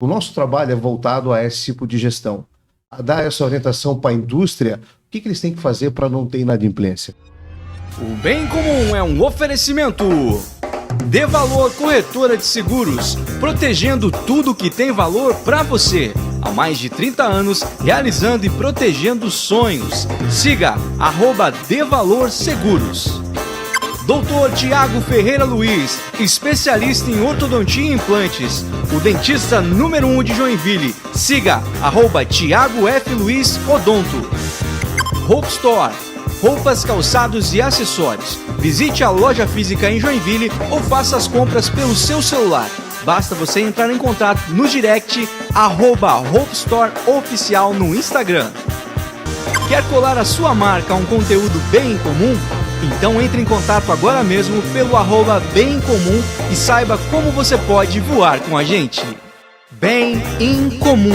O nosso trabalho é voltado a esse tipo de gestão, a dar essa orientação para a indústria, o que eles têm que fazer para não ter inadimplência. O Bem Comum é um oferecimento. Dê Valor Corretora de Seguros, protegendo tudo que tem valor para você. Há mais de 30 anos, realizando e protegendo sonhos. Siga @Dê Valor Seguros. Dr. Tiago Ferreira Luiz, especialista em ortodontia e implantes. O dentista número 1 de Joinville. Siga @Tiago F. Luiz Odonto. Hope Store. Roupas, calçados e acessórios. Visite a loja física em Joinville ou faça as compras pelo seu celular. Basta você entrar em contato no direct @Hope Store Oficial no Instagram. Quer colar a sua marca a um conteúdo bem em comum? Então entre em contato agora mesmo pelo @Bem em Comum e saiba como você pode voar com a gente. Bem em Comum.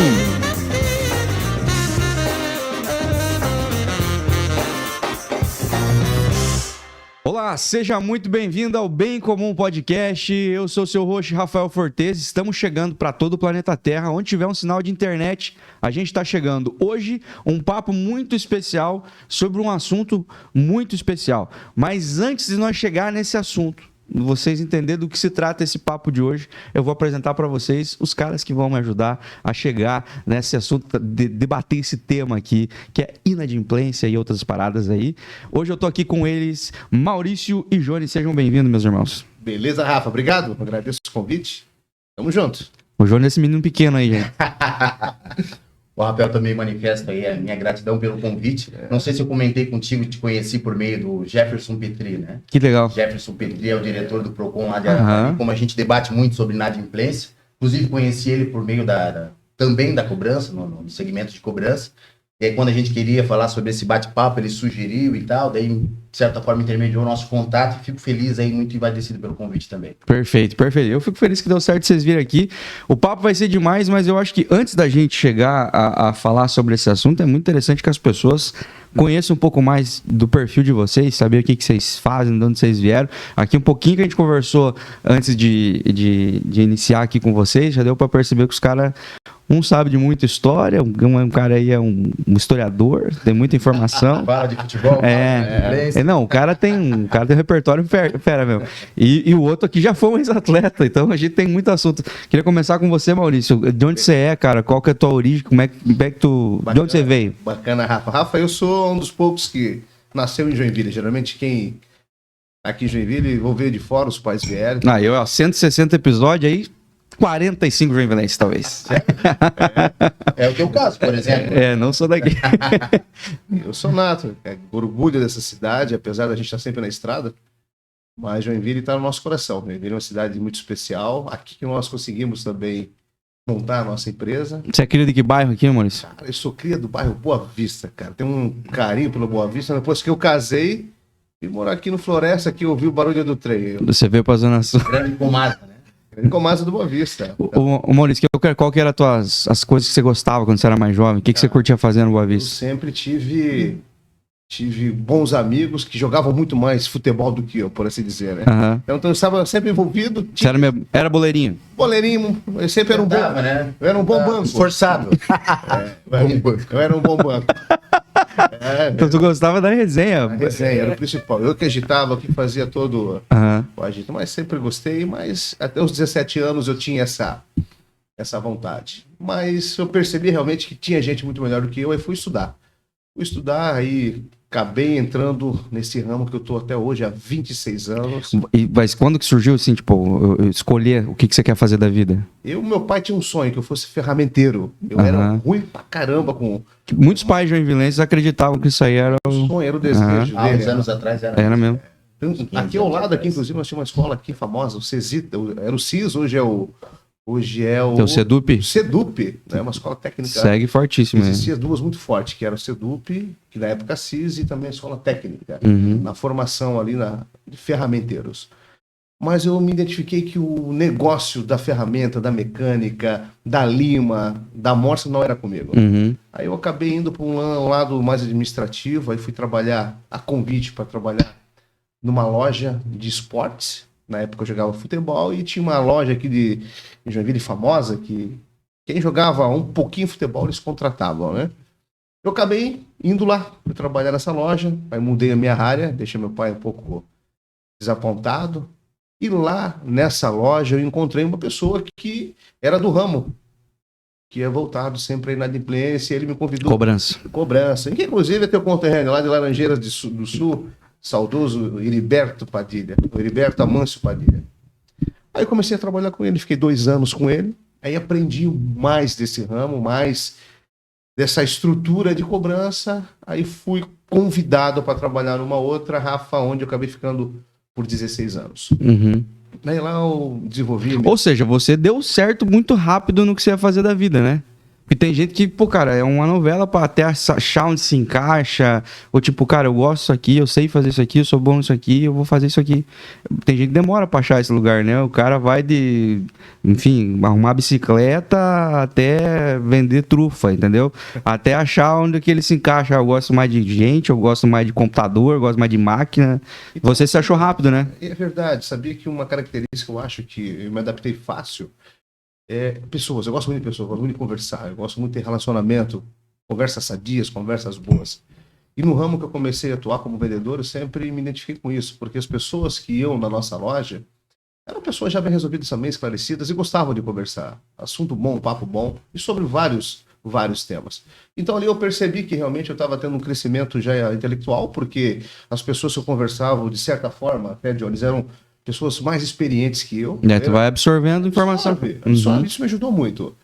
Olá, seja muito bem-vindo ao Bem Comum Podcast. Eu sou o seu host, Rafael Fortes. Estamos chegando para todo o planeta Terra. Onde tiver um sinal de internet, a gente está chegando. Hoje, um papo muito especial sobre um assunto muito especial. Mas antes de nós chegar nesse assunto, vocês entenderem do que se trata esse papo de hoje, eu vou apresentar para vocês os caras que vão me ajudar a chegar nesse assunto, debater esse tema aqui, que é inadimplência e outras paradas aí. Hoje eu tô aqui com eles, Maurício e Johnny. Sejam bem-vindos, meus irmãos. Beleza, Rafa? Obrigado. Agradeço o convite. Tamo junto. O Johnny é esse menino pequeno aí, gente. O Rafael também manifesta aí a minha gratidão pelo convite. Não sei se eu comentei contigo, te conheci por meio do Jefferson Petri, né? Que legal. Jefferson Petri é o diretor do Procon lá de Aracaju. Como a gente debate muito sobre inadimplência, inclusive conheci ele por meio também da cobrança, no segmento de cobrança. E aí quando a gente queria falar sobre esse bate-papo, ele sugeriu e tal, daí de certa forma intermediou o nosso contato e fico feliz aí, muito envaidecido pelo convite também. Perfeito, perfeito. Eu fico feliz que deu certo vocês virem aqui. O papo vai ser demais, mas eu acho que antes da gente chegar a falar sobre esse assunto, é muito interessante que as pessoas conheçam um pouco mais do perfil de vocês, saber o que vocês fazem, de onde vocês vieram. Aqui um pouquinho que a gente conversou antes de iniciar aqui com vocês, já deu para perceber que os caras, um sabe de muita história, um cara aí é um historiador, tem muita informação. Fala de futebol, não, o cara tem um repertório fera mesmo. E o outro aqui já foi um ex-atleta, então a gente tem muito assunto. Queria começar com você, Maurício. De onde você é, cara? Qual que é a tua origem? Como é que tu... Bacana, de onde você veio? Bacana, Rafa. Rafa, eu sou um dos poucos que nasceu em Joinville. Geralmente quem aqui em Joinville, vou ver de fora, os pais vieram. Eu, 160 episódios aí, 45 joinvilenses, talvez. É o teu caso, por exemplo. Não sou daqui. Eu sou nato, orgulho dessa cidade, apesar da gente estar sempre na estrada, mas Joinville está no nosso coração. Joinville é uma cidade muito especial, aqui que nós conseguimos também montar a nossa empresa. Você é cria de que bairro aqui, Maurício? Cara, eu sou cria do bairro Boa Vista, cara. Tenho um carinho pelo Boa Vista. Depois que eu casei, vim morar aqui no Floresta, aqui ouvi o barulho do trem. Você veio pra Zona Sul. Grande Comasa, né? Grande Comasa do Boa Vista. Ô Maurício, qual que eram as coisas que você gostava quando você era mais jovem? O que você curtia fazer no Boa Vista? Eu sempre tive bons amigos que jogavam muito mais futebol do que eu, por assim dizer, né? Então eu estava sempre envolvido. Você era boleirinho? Boleirinho, eu sempre era um bom, né? Eu era um bom banco. Esforçado. Eu era um bom banco. Então tu gostava da resenha. A resenha era o principal. Eu que agitava, que fazia todo o agito. Mas sempre gostei, mas até os 17 anos eu tinha essa vontade. Mas eu percebi realmente que tinha gente muito melhor do que eu e fui estudar. Aí acabei entrando nesse ramo que eu tô até hoje há 26 anos. Mas quando que surgiu, assim, tipo, escolher o que você quer fazer da vida? Meu pai tinha um sonho que eu fosse ferramenteiro. Eu era ruim pra caramba com... Muitos pais joinvilenses acreditavam que isso aí era o sonho, era o desejo dele. Há uns anos atrás era mesmo. Aqui ao lado, inclusive, nós tínhamos uma escola aqui famosa, o CESITA, era o CIS, hoje é o Sedup? Sedup, né? Uma escola técnica. Segue fortíssimo. Existiam duas muito fortes, que era o Sedup, que na época CIS, e também a escola técnica, na formação ali de ferramenteiros. Mas eu me identifiquei que o negócio da ferramenta, da mecânica, da lima, da morsa não era comigo. Aí eu acabei indo para um lado mais administrativo, aí fui trabalhar a convite para trabalhar numa loja de esportes. Na época eu jogava futebol e tinha uma loja aqui de Joinville famosa que quem jogava um pouquinho futebol, eles contratavam, né? Eu acabei indo lá para trabalhar nessa loja, aí mudei a minha área, deixei meu pai um pouco desapontado. E lá nessa loja eu encontrei uma pessoa que era do ramo, que é voltado sempre à inadimplência, e ele me convidou. Cobrança. Que inclusive é teu conterrâneo lá de Laranjeiras do Sul, saudoso Heriberto Padilha, o Heriberto Amâncio Padilha. Aí eu comecei a trabalhar com ele, fiquei 2 anos com ele, aí aprendi mais desse ramo, mais dessa estrutura de cobrança, aí fui convidado para trabalhar numa outra, Rafa, onde eu acabei ficando por 16 anos. Uhum. Aí lá eu desenvolvi... Ou seja, você deu certo muito rápido no que você ia fazer da vida, né? Porque tem gente que, pô, cara, é uma novela pra até achar onde se encaixa. Ou tipo, cara, eu gosto disso aqui, eu sei fazer isso aqui, eu sou bom nisso aqui, eu vou fazer isso aqui. Tem gente que demora pra achar esse lugar, né? O cara vai enfim, arrumar bicicleta até vender trufa, entendeu? Até achar onde que ele se encaixa. Eu gosto mais de gente, eu gosto mais de computador, eu gosto mais de máquina. Então, você se achou rápido, né? É verdade. Sabia que uma característica que eu acho que eu me adaptei fácil pessoas. Eu gosto muito de pessoas, eu gosto muito de conversar, eu gosto muito de relacionamento, conversas sadias, conversas boas. E no ramo que eu comecei a atuar como vendedor, eu sempre me identifiquei com isso, porque as pessoas que iam na nossa loja eram pessoas já bem resolvidas também, esclarecidas e gostavam de conversar. Assunto bom, papo bom, e sobre vários temas. Então ali eu percebi que realmente eu estava tendo um crescimento já intelectual, porque as pessoas que eu conversava, de certa forma, até Jones, eram pessoas mais experientes que eu. Tu vai absorvendo informação. Absorve, isso me ajudou muito.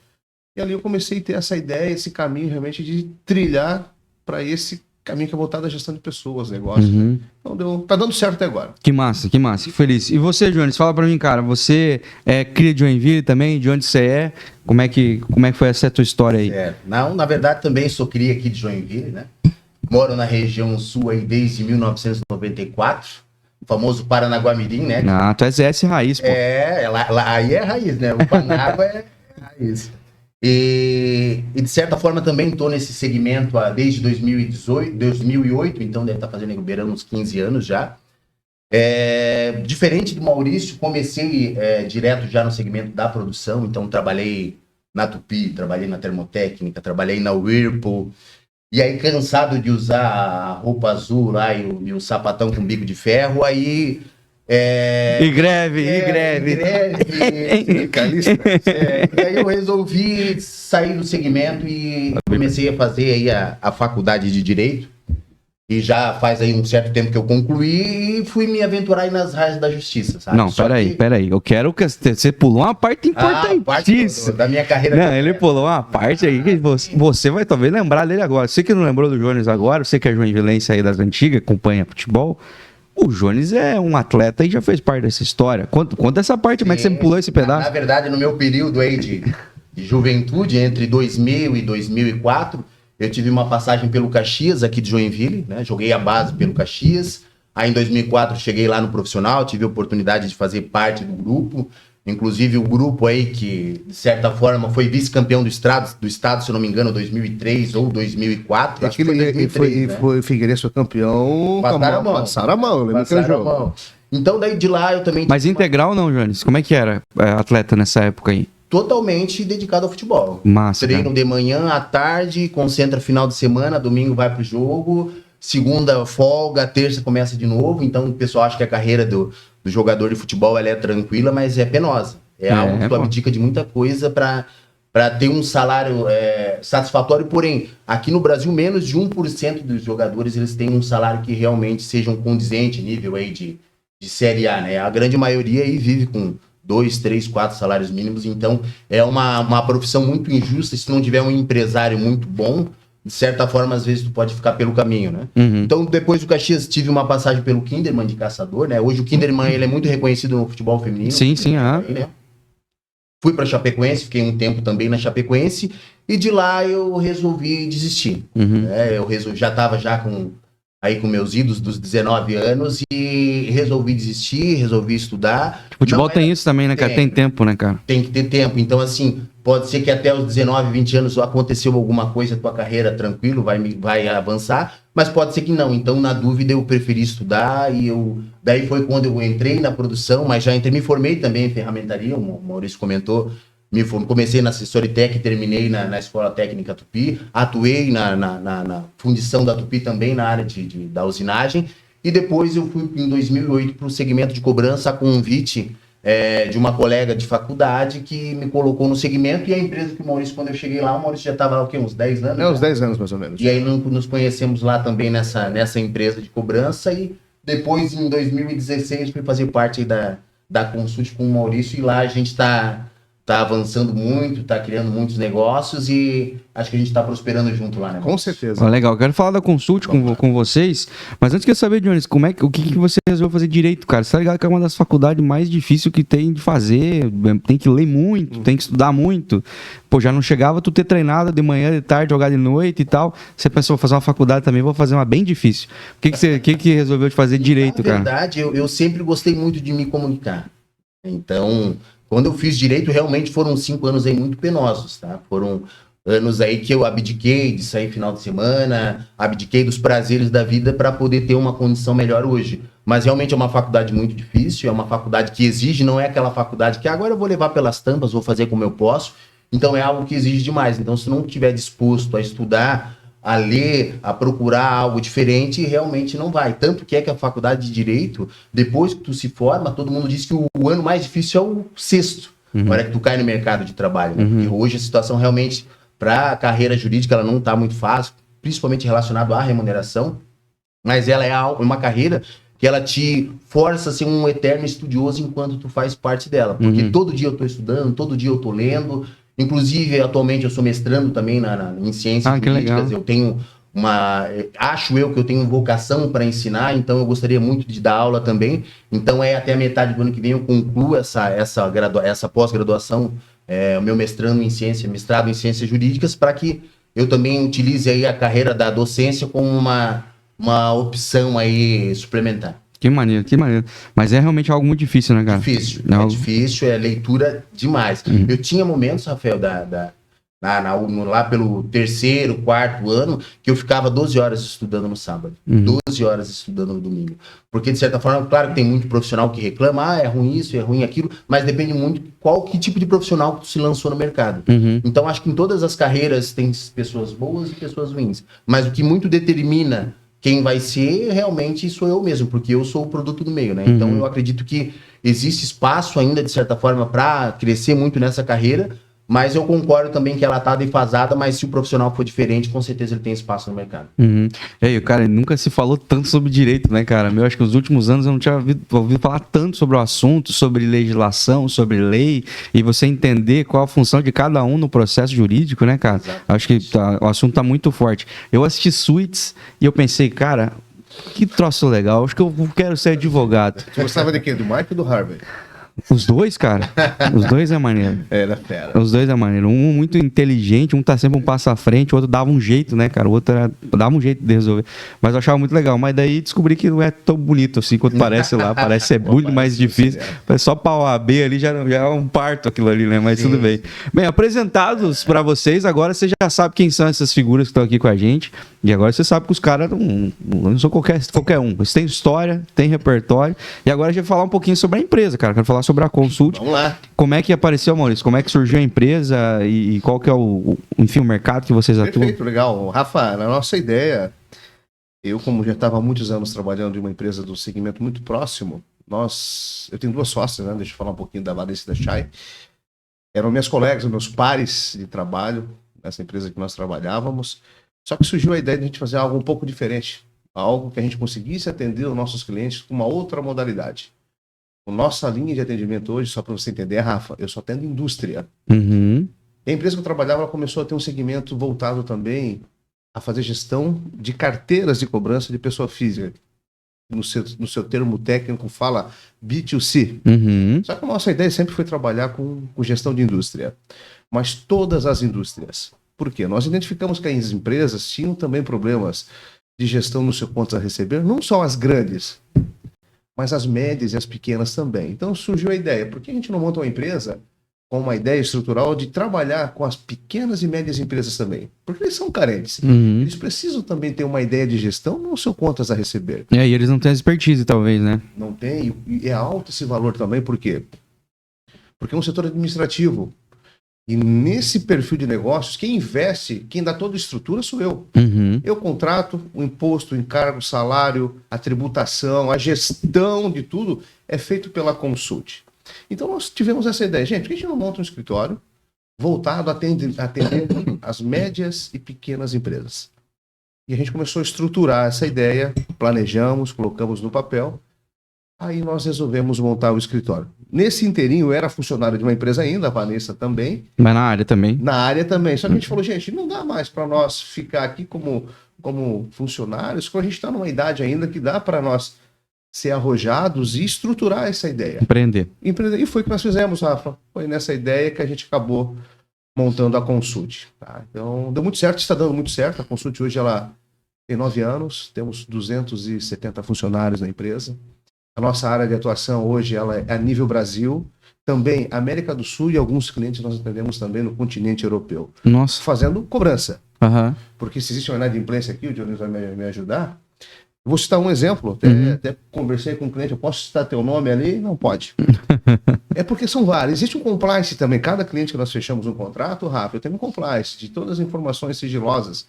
E ali eu comecei a ter essa ideia, esse caminho realmente de trilhar para esse caminho que é voltado à gestão de pessoas, negócios. Então tá dando certo até agora. Que massa, que feliz. E você, Jones, fala pra mim, cara, você é cria de Joinville também? De onde você é? Como é que foi essa tua história aí? Não, na verdade também sou cria aqui de Joinville, né? Moro na região sul aí desde 1994. O famoso Paranaguamirim, né? Ah, tu és S raiz, pô. Aí é raiz, né? O Panágua é raiz. E de certa forma também estou nesse segmento desde 2008, então deve estar fazendo beirando uns 15 anos já. Diferente do Maurício, comecei direto já no segmento da produção, então trabalhei na Tupi, trabalhei na Termotécnica, trabalhei na Whirlpool. E aí, cansado de usar a roupa azul lá e o sapatão com bico de ferro, aí... E greve. Sindicalista. E aí eu resolvi sair do segmento e comecei a fazer aí a faculdade de Direito. E já faz aí um certo tempo que eu concluí e fui me aventurar aí nas raias da justiça, sabe? Não, peraí. Eu quero que você pulou uma parte importantíssima. Da minha carreira. Não, ele pulou uma parte aí que você vai talvez lembrar dele agora. Você que não lembrou do Jones agora, você que é joinvilense aí das antigas, acompanha futebol. O Jones é um atleta e já fez parte dessa história. Conta essa parte, como é que você pulou esse pedaço? Na verdade, no meu período aí de juventude, entre 2000 e 2004... eu tive uma passagem pelo Caxias, aqui de Joinville, né? Joguei a base pelo Caxias. Aí em 2004 cheguei lá no profissional, tive a oportunidade de fazer parte do grupo. Inclusive o grupo aí que, de certa forma, foi vice-campeão do estado, se eu não me engano, 2003 ou 2004. Acho que ele foi Figueirense foi campeão. Passaram a mão. Então daí de lá eu também... Mas integral não, Jones? Como é que era atleta nessa época aí? Totalmente dedicado ao futebol. Massa, treino cara. De manhã, à tarde, concentra final de semana, domingo vai pro jogo, segunda folga, terça começa de novo. Então o pessoal acha que a carreira do jogador de futebol ela é tranquila, mas é penosa. É algo que tu abdica de muita coisa para ter um salário satisfatório. Porém, aqui no Brasil, menos de 1% dos jogadores eles têm um salário que realmente seja um condizente, nível aí de Série A, né? A grande maioria aí vive com 2, 3, 4 salários mínimos, então é uma profissão muito injusta. Se não tiver um empresário muito bom, de certa forma, às vezes tu pode ficar pelo caminho, né? Então, depois do Caxias, tive uma passagem pelo Kinderman de caçador, né? Hoje o Kinderman, ele é muito reconhecido no futebol feminino. Sim. Né? Fui pra Chapecoense, fiquei um tempo também na Chapecoense, e de lá eu resolvi desistir. Eu já tava com meus idos dos 19 anos e resolvi desistir, resolvi estudar. Futebol tem isso também, né, cara? Tem tempo, né, cara? Tem que ter tempo. Então, assim, pode ser que até os 19, 20 anos aconteceu alguma coisa, tua carreira tranquilo, vai avançar, mas pode ser que não. Então, na dúvida, eu preferi estudar e daí foi quando eu entrei na produção, mas já me formei também em ferramentaria, o Maurício comentou, Comecei na Assessoritec e terminei na Escola Técnica Tupi. Atuei na fundição da Tupi também, na área da usinagem. E depois eu fui, em 2008, para o segmento de cobrança, a convite de uma colega de faculdade que me colocou no segmento. E a empresa que o Maurício, quando eu cheguei lá, o Maurício já estava lá, o quê? Uns 10 anos? Uns 10 anos, mais ou menos. E aí nos conhecemos lá também nessa empresa de cobrança. E depois, em 2016, fui fazer parte aí da Consult com o Maurício. E lá a gente está avançando muito, está criando muitos negócios e acho que a gente está prosperando junto lá, né? Com certeza. Legal, eu quero falar da Consult com vocês, mas antes quero saber, Jones, o que você resolveu fazer direito, cara? Você tá ligado que é uma das faculdades mais difíceis que tem de fazer, tem que ler muito, tem que estudar muito. Pô, já não chegava tu ter treinado de manhã, de tarde, jogar de noite e tal. Você pensou, vou fazer uma faculdade também, vou fazer uma bem difícil. O que resolveu de fazer direito, cara? Na verdade, eu sempre gostei muito de me comunicar. Então, quando eu fiz direito, realmente foram 5 anos aí muito penosos, tá? Foram anos aí que eu abdiquei de sair final de semana, abdiquei dos prazeres da vida para poder ter uma condição melhor hoje. Mas realmente é uma faculdade muito difícil, é uma faculdade que exige, não é aquela faculdade que agora eu vou levar pelas tampas, vou fazer como eu posso. Então é algo que exige demais. Então, se não estiver disposto a estudar, a ler, a procurar algo diferente, realmente não vai. Tanto que a faculdade de Direito, depois que tu se forma, todo mundo diz que o ano mais difícil é o 6º, na hora que tu cai no mercado de trabalho. Né? Porque hoje a situação realmente, para a carreira jurídica, ela não está muito fácil, principalmente relacionado à remuneração, mas ela é uma carreira que ela te força a ser um eterno estudioso enquanto tu faz parte dela. Porque todo dia eu estou estudando, todo dia eu estou lendo. Inclusive, atualmente eu sou mestrando também em ciências jurídicas. Eu tenho acho eu que eu tenho vocação para ensinar, então eu gostaria muito de dar aula também. Então até a metade do ano que vem eu concluo essa pós-graduação, o meu mestrado em ciências jurídicas, para que eu também utilize aí a carreira da docência como uma opção aí suplementar. Que maneiro. Mas é realmente algo muito difícil, né, cara? Difícil, difícil, é leitura demais. Eu tinha momentos, Rafael, lá pelo 3º, 4º ano, que eu ficava 12 horas estudando no sábado, 12 horas estudando no domingo. Porque, de certa forma, claro que tem muito profissional que reclama, é ruim isso, é ruim aquilo, mas depende muito que tipo de profissional que tu se lançou no mercado. Então, acho que em todas as carreiras tem pessoas boas e pessoas ruins. Mas o que muito determina quem vai ser, realmente, sou eu mesmo, porque eu sou o produto do meio, né? Então, eu acredito que existe espaço ainda, de certa forma, para crescer muito nessa carreira, mas eu concordo também que ela está defasada, mas se o profissional for diferente, com certeza ele tem espaço no mercado. E aí, cara, nunca se falou tanto sobre direito, né, cara? Eu acho que nos últimos anos eu não tinha ouvido falar tanto sobre o assunto, sobre legislação, sobre lei, e você entender qual a função de cada um no processo jurídico, né, cara? Acho que o assunto tá muito forte. Eu assisti Suits e eu pensei, cara, que troço legal, acho que eu quero ser advogado. Você gostava de quê? Do Mike ou do Harvey? Os dois, cara. Os dois é maneiro. Era fera. Os dois é maneiro. Um muito inteligente, um tá sempre um passo à frente, o outro dava um jeito, né, cara? O outro dava um jeito de resolver. Mas eu achava muito legal. Mas daí descobri que não é tão bonito assim quanto parece lá. Parece ser muito mais difícil. Só pra OAB ali já é um parto aquilo ali, né? Mas tudo bem. Bem, apresentados pra vocês, agora você já sabe quem são essas figuras que estão aqui com a gente. E agora você sabe que os caras não são qualquer um. Eles têm história, têm repertório. E agora a gente vai falar um pouquinho sobre a empresa, cara. Quero falar sobre a Consult. Vamos lá. Como é que apareceu, Maurício? Como é que surgiu a empresa e qual que é o mercado que vocês atuam? Perfeito, legal. Rafa, na nossa ideia, eu como já estava há muitos anos trabalhando em uma empresa do segmento muito próximo, eu tenho 2 sócias, né? Deixa eu falar um pouquinho da Vanessa e da Chay. Eram minhas colegas, meus pares de trabalho nessa empresa que nós trabalhávamos. Só que surgiu a ideia de a gente fazer algo um pouco diferente. Algo que a gente conseguisse atender os nossos clientes com uma outra modalidade. A nossa linha de atendimento hoje, só para você entender, Rafa, eu só atendo indústria. A empresa que eu trabalhava, ela começou a ter um segmento voltado também a fazer gestão de carteiras de cobrança de pessoa física. No seu termo técnico fala B2C. Só que a nossa ideia sempre foi trabalhar com gestão de indústria. Mas todas as indústrias. Por quê? Nós identificamos que as empresas tinham também problemas de gestão no seu contas a receber, não só as grandes, mas as médias e as pequenas também. Então surgiu a ideia, por que a gente não monta uma empresa com uma ideia estrutural de trabalhar com as pequenas e médias empresas também? Porque eles são carentes. Eles precisam também ter uma ideia de gestão no seu contas a receber. E aí eles não têm expertise, talvez, né? Não tem, e é alto esse valor também, por quê? Porque é um setor administrativo. E nesse perfil de negócios, quem investe, quem dá toda a estrutura sou eu. Uhum. Eu contrato o imposto, o encargo, o salário, a tributação, a gestão de tudo é feito pela Consult. Então nós tivemos essa ideia. Gente, por que a gente não monta um escritório voltado a atender as médias e pequenas empresas? E a gente começou a estruturar essa ideia, planejamos, colocamos no papel. Aí nós resolvemos montar o escritório. Nesse inteirinho, eu era funcionário de uma empresa ainda, a Vanessa também. Mas na área também. Na área também. Só que a gente falou, gente, não dá mais para nós ficar aqui como funcionários, quando a gente está numa idade ainda que dá para nós ser arrojados e estruturar essa ideia. Empreender. E foi o que nós fizemos, Rafa. Foi nessa ideia que a gente acabou montando a Consult. Tá? Então, deu muito certo, está dando muito certo. A Consult hoje ela tem 9 anos, temos 270 funcionários na empresa. A nossa área de atuação hoje ela é a nível Brasil, também América do Sul e alguns clientes nós atendemos também no continente europeu. Nossa. Fazendo cobrança. Uhum. Porque se existe uma inadimplência aqui, o Dionísio vai me ajudar. Eu vou citar um exemplo, até conversei com um cliente, eu posso citar teu nome ali? Não pode. É porque são vários. Existe um compliance também. Cada cliente que nós fechamos um contrato, Rafa, eu tenho um compliance de todas as informações sigilosas,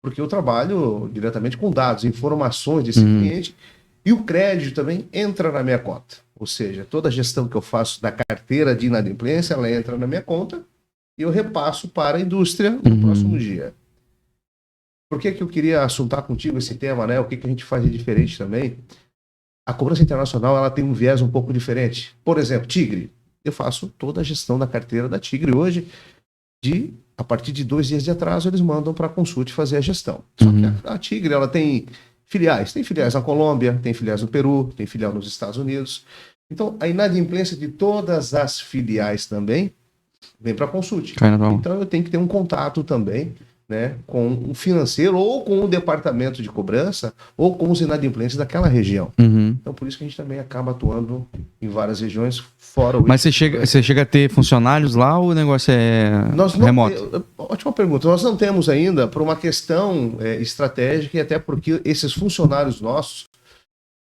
porque eu trabalho diretamente com dados, informações desse cliente, e o crédito também entra na minha conta. Ou seja, toda a gestão que eu faço da carteira de inadimplência, ela entra na minha conta e eu repasso para a indústria no próximo dia. Por que eu queria assuntar contigo esse tema, né? O que a gente faz de diferente também? A cobrança internacional ela tem um viés um pouco diferente. Por exemplo, Tigre. Eu faço toda a gestão da carteira da Tigre hoje. A partir de 2 dias de atraso, eles mandam para a Consult fazer a gestão. Só que a Tigre ela tem filiais. Tem filiais na Colômbia, tem filiais no Peru, tem filial nos Estados Unidos. Então, a inadimplência de todas as filiais também vem para a Consult. Então, eu tenho que ter um contato também, né, com o financeiro ou com o departamento de cobrança ou com os inadimplentes daquela região. Então, por isso que a gente também acaba atuando em várias regiões fora o... Mas você chega a ter funcionários lá ou o negócio é remoto? Ótima pergunta. Nós não temos ainda por uma questão estratégica e até porque esses funcionários nossos,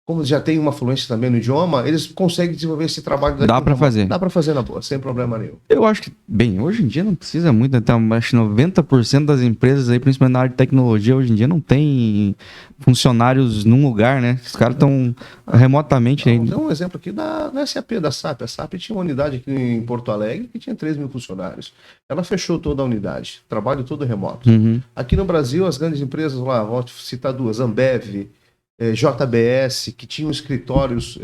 como já tem uma fluência também no idioma, eles conseguem desenvolver esse trabalho. Dá para fazer. Dá para fazer na boa, sem problema nenhum. Eu acho que, bem, hoje em dia não precisa muito, então, acho que 90% das empresas aí, principalmente na área de tecnologia, hoje em dia não tem funcionários num lugar, né? Os caras estão remotamente. Tem um exemplo aqui da SAP, da SAP. A SAP tinha uma unidade aqui em Porto Alegre que tinha 3 mil funcionários. Ela fechou toda a unidade, trabalho todo remoto. Aqui no Brasil, as grandes empresas lá, vou citar 2, Ambev, JBS, que tinham escritórios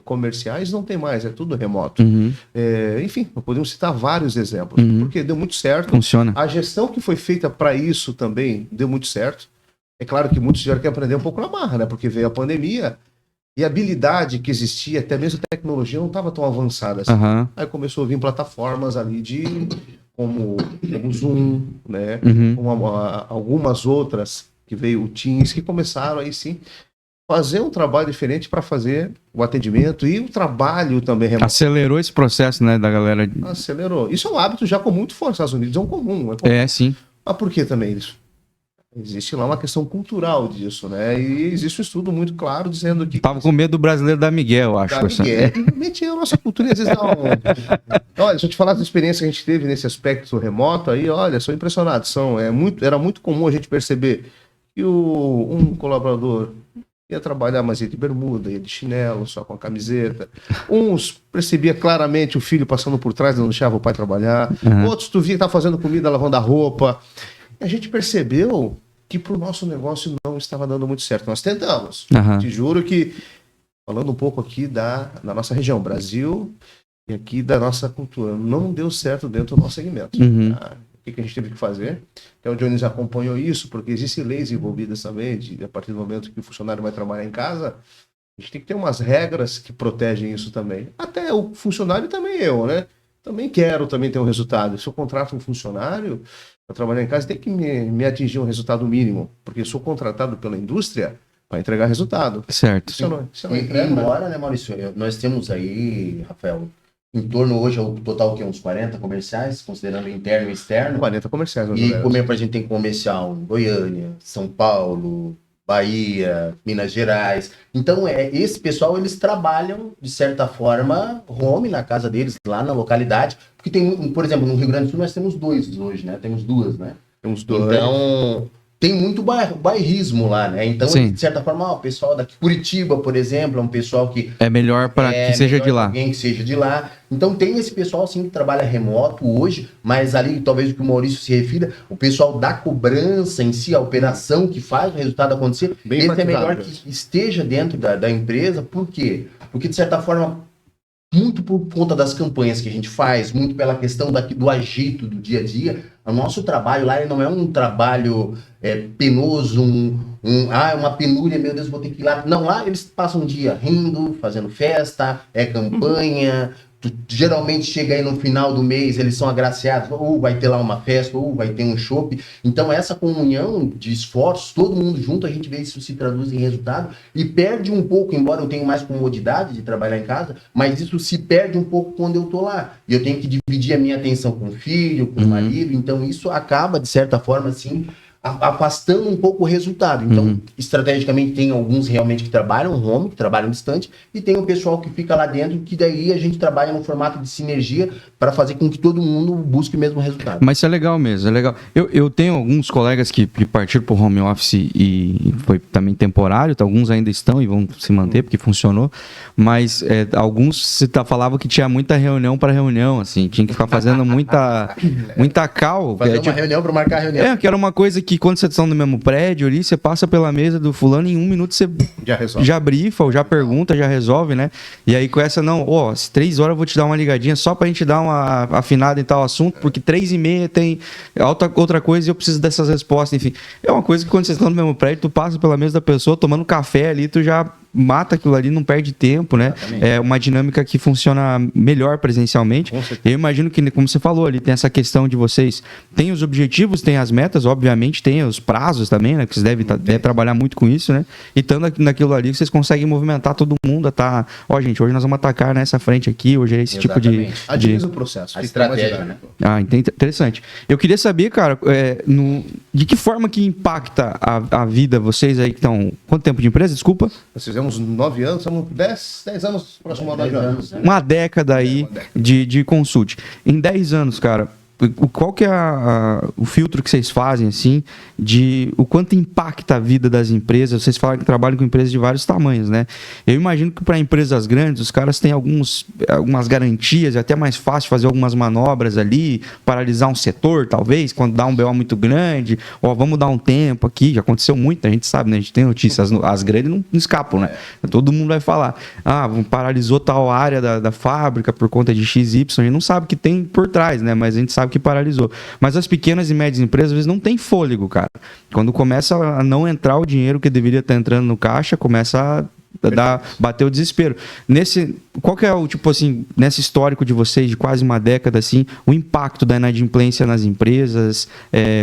comerciais, não tem mais, é tudo remoto. Enfim, podemos citar vários exemplos, porque deu muito certo. Funciona. A gestão que foi feita para isso também deu muito certo. É claro que muitos tiveram que aprender um pouco na marra, né? Porque veio a pandemia e a habilidade que existia, até mesmo a tecnologia, não estava tão avançada assim. Aí começou a vir plataformas ali como o Zoom, né? Algumas outras que veio o Teams, que começaram aí sim fazer um trabalho diferente para fazer o atendimento e o trabalho também remoto. Acelerou esse processo, né, da galera. Acelerou. Isso é um hábito já comum muito forte nos Estados Unidos, é um comum. Sim. Mas por que também isso? Existe lá uma questão cultural disso, né? E existe um estudo muito claro dizendo que... Tava com medo do brasileiro da Miguel, eu acho. Da Miguel. Metia a nossa cultura e às vezes não... Olha, deixa eu te falar da experiência que a gente teve nesse aspecto remoto aí, olha, sou impressionado. Era muito comum a gente perceber que um colaborador ia trabalhar, mas ia de bermuda, ia de chinelo, só com a camiseta. Uns percebia claramente o filho passando por trás, não deixava o pai trabalhar. Outros tu via que estava fazendo comida, lavando a roupa. E a gente percebeu que para o nosso negócio não estava dando muito certo. Nós tentamos. Te juro que, falando um pouco aqui da nossa região, Brasil, e aqui da nossa cultura, não deu certo dentro do nosso segmento. O que a gente teve que fazer? Então, o Dionísio acompanhou isso, porque existem leis envolvidas também, a partir do momento que o funcionário vai trabalhar em casa, a gente tem que ter umas regras que protegem isso também. Até o funcionário também eu, né? Também quero ter um resultado. Se eu contrato um funcionário para trabalhar em casa, tem que me atingir um resultado mínimo, porque eu sou contratado pela indústria para entregar resultado. Certo. Isso não embora, né, Maurício? Nós temos aí, Rafael, em torno hoje, o total que uns 40 comerciais, considerando interno e externo. 40 comerciais. E como a gente tem comercial em Goiânia, São Paulo, Bahia, Minas Gerais. Então, esse pessoal, eles trabalham, de certa forma, home na casa deles, lá na localidade. Porque tem, por exemplo, no Rio Grande do Sul nós temos dois hoje, né? Temos duas, né? Temos dois. Então, tem muito bairrismo lá, né? Então, Sim. de certa forma, o pessoal daqui, Curitiba, por exemplo, é um pessoal que... É melhor para que seja de lá. Alguém que seja de lá. Então, tem esse pessoal, sim, que trabalha remoto hoje, mas ali, talvez o que o Maurício se refira, o pessoal da cobrança em si, a operação que faz o resultado acontecer, Bem esse é melhor enfatizado. que esteja dentro da empresa. Por quê? Porque, de certa forma, muito por conta das campanhas que a gente faz, muito pela questão do agito do dia a dia, o nosso trabalho lá ele não é um trabalho penoso, uma penúria, meu Deus, vou ter que ir lá. Não, lá eles passam um dia rindo, fazendo festa, campanha. Geralmente chega aí no final do mês, eles são agraciados, ou vai ter lá uma festa, ou vai ter um chopp. Então essa comunhão de esforços, todo mundo junto, a gente vê isso se traduz em resultado e perde um pouco, embora eu tenha mais comodidade de trabalhar em casa, mas isso se perde um pouco quando eu tô lá. E eu tenho que dividir a minha atenção com o filho, com o marido, então isso acaba, de certa forma, assim, afastando um pouco o resultado. Então, estrategicamente, tem alguns realmente que trabalham home, que trabalham distante, e tem o pessoal que fica lá dentro, que daí a gente trabalha no formato de sinergia para fazer com que todo mundo busque o mesmo resultado. Mas isso é legal mesmo, é legal. Eu tenho alguns colegas que partiram para o home office e foi também temporário, alguns ainda estão e vão se manter porque funcionou, mas alguns você falava que tinha muita reunião para reunião, assim, tinha que ficar fazendo muita call. Fazer uma reunião para marcar a reunião. Que era uma coisa que quando vocês estão no mesmo prédio ali, você passa pela mesa do fulano e em 1 minuto você já brifa, ou já pergunta, já resolve, né? E aí com essa, às 3 horas eu vou te dar uma ligadinha só pra gente dar uma afinada em tal assunto, porque 3h30 tem outra coisa e eu preciso dessas respostas, enfim. É uma coisa que quando vocês estão no mesmo prédio, tu passa pela mesa da pessoa, tomando café ali, tu já mata aquilo ali, não perde tempo, né? Exatamente. É uma dinâmica que funciona melhor presencialmente. Eu imagino que, como você falou ali, tem essa questão de vocês, tem os objetivos, tem as metas, obviamente, tem os prazos também, né? Que vocês devem trabalhar muito com isso, né? E estando naquilo ali, vocês conseguem movimentar todo mundo, gente, hoje nós vamos atacar nessa frente aqui, hoje é esse tipo de... Agiliza o processo. A estratégia, né? Interessante. Eu queria saber, cara, de que forma que impacta a vida, vocês aí que estão... Quanto tempo de empresa, desculpa? Nós fizemos 9 anos, estamos 10 anos, próximo a 9 anos. Uma década aí de consult. Em 10 anos, cara, qual que é o filtro que vocês fazem, assim, de o quanto impacta a vida das empresas? Vocês falaram que trabalham com empresas de vários tamanhos, né? Eu imagino que para empresas grandes, os caras têm algumas garantias, é até mais fácil fazer algumas manobras ali, paralisar um setor, talvez, quando dá um BO muito grande, vamos dar um tempo aqui, já aconteceu muito, a gente sabe, né? A gente tem notícias, as grandes não escapam, né? Todo mundo vai falar, paralisou tal área da fábrica por conta de XY, a gente não sabe o que tem por trás, né? Mas a gente sabe que paralisou. Mas as pequenas e médias empresas, às vezes, não tem fôlego, cara. Quando começa a não entrar o dinheiro que deveria estar entrando no caixa, começa a bater o desespero. Qual que é o, tipo assim, nesse histórico de vocês, de quase uma década, assim, o impacto da inadimplência nas empresas,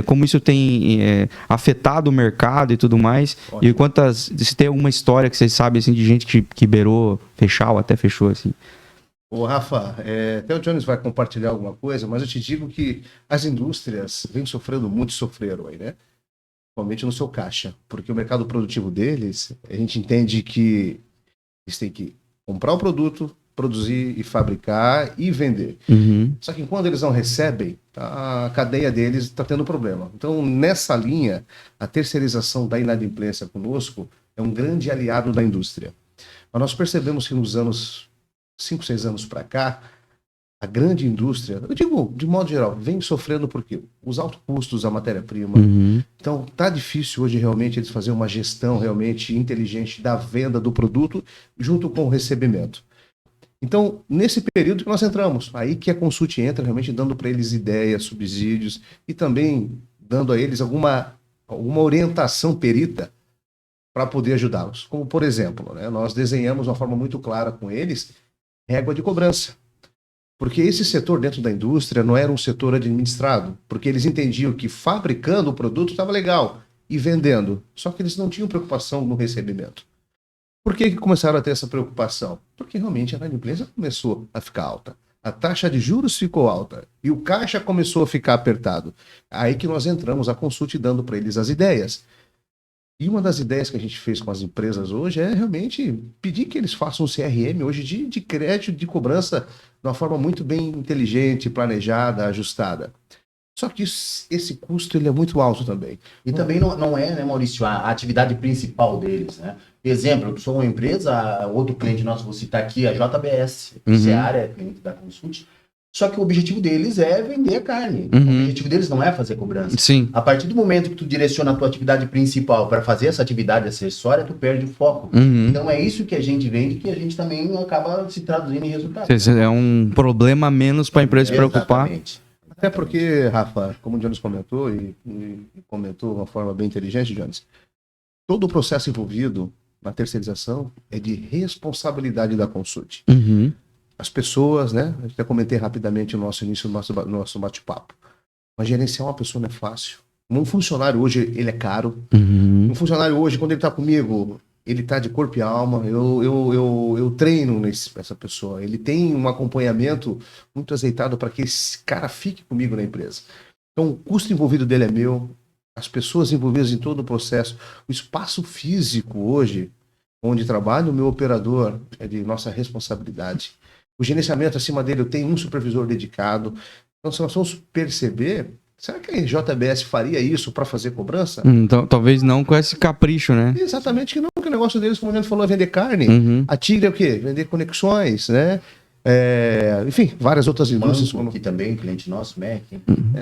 como isso tem afetado o mercado e tudo mais, e se tem alguma história que vocês sabem, assim, de gente que beirou, fechar ou até fechou, assim. Ô, Rafa, até o Jones vai compartilhar alguma coisa, mas eu te digo que as indústrias vêm sofreram aí, né? Principalmente no seu caixa, porque o mercado produtivo deles, a gente entende que eles têm que comprar o produto, produzir e fabricar e vender. Só que quando eles não recebem, a cadeia deles está tendo problema. Então, nessa linha, a terceirização da inadimplência conosco é um grande aliado da indústria. Mas nós percebemos que nos anos 5, 6 anos para cá, a grande indústria, eu digo de modo geral, vem sofrendo porque os altos custos da matéria-prima. Então, tá difícil hoje realmente eles fazerem uma gestão realmente inteligente da venda do produto junto com o recebimento. Então, nesse período que nós entramos, aí que a Consult entra realmente dando para eles ideias, subsídios e também dando a eles alguma orientação perita para poder ajudá-los. Como, por exemplo, né, nós desenhamos de uma forma muito clara com eles régua de cobrança. Porque esse setor dentro da indústria não era um setor administrado, porque eles entendiam que fabricando o produto estava legal e vendendo, só que eles não tinham preocupação no recebimento. Por que começaram a ter essa preocupação? Porque realmente a inadimplência começou a ficar alta. A taxa de juros ficou alta e o caixa começou a ficar apertado. Aí que nós entramos a Consult dando para eles as ideias. E uma das ideias que a gente fez com as empresas hoje é realmente pedir que eles façam um CRM hoje de crédito, de cobrança, de uma forma muito bem inteligente, planejada, ajustada. Só que esse custo ele é muito alto também. E também não é, né, Maurício, a atividade principal deles, né? Exemplo, eu sou uma empresa, outro cliente nosso, vou citar aqui, a JBS, Seara é cliente da Consult, só que o objetivo deles é vender a carne. O objetivo deles não é fazer cobrança. Sim. A partir do momento que tu direciona a tua atividade principal para fazer essa atividade acessória, tu perde o foco. Então é isso que a gente vende, que a gente também acaba se traduzindo em resultado. É um problema a menos para a empresa se preocupar. Exatamente. Até porque, Rafa, como o Jones comentou, e comentou de uma forma bem inteligente, Jones, todo o processo envolvido na terceirização é de responsabilidade da Consult. As pessoas, né? Eu até comentei rapidamente no nosso início do nosso bate-papo. Mas gerenciar uma pessoa não é fácil. Um funcionário hoje, ele é caro. Um funcionário hoje, quando ele está comigo, ele está de corpo e alma. Eu treino essa pessoa. Ele tem um acompanhamento muito azeitado para que esse cara fique comigo na empresa. Então, o custo envolvido dele é meu. As pessoas envolvidas em todo o processo. O espaço físico hoje, onde trabalha o meu operador, é de nossa responsabilidade. O gerenciamento acima dele, eu tenho um supervisor dedicado. Então, se nós vamos perceber, será que a JBS faria isso para fazer cobrança? Então, talvez não com esse capricho, né? Exatamente que não, porque o negócio deles, como a gente falou, é vender carne. A Tigre é o quê? Vender conexões, né? Enfim, várias outras indústrias. Manco, que também, cliente nosso, Mac.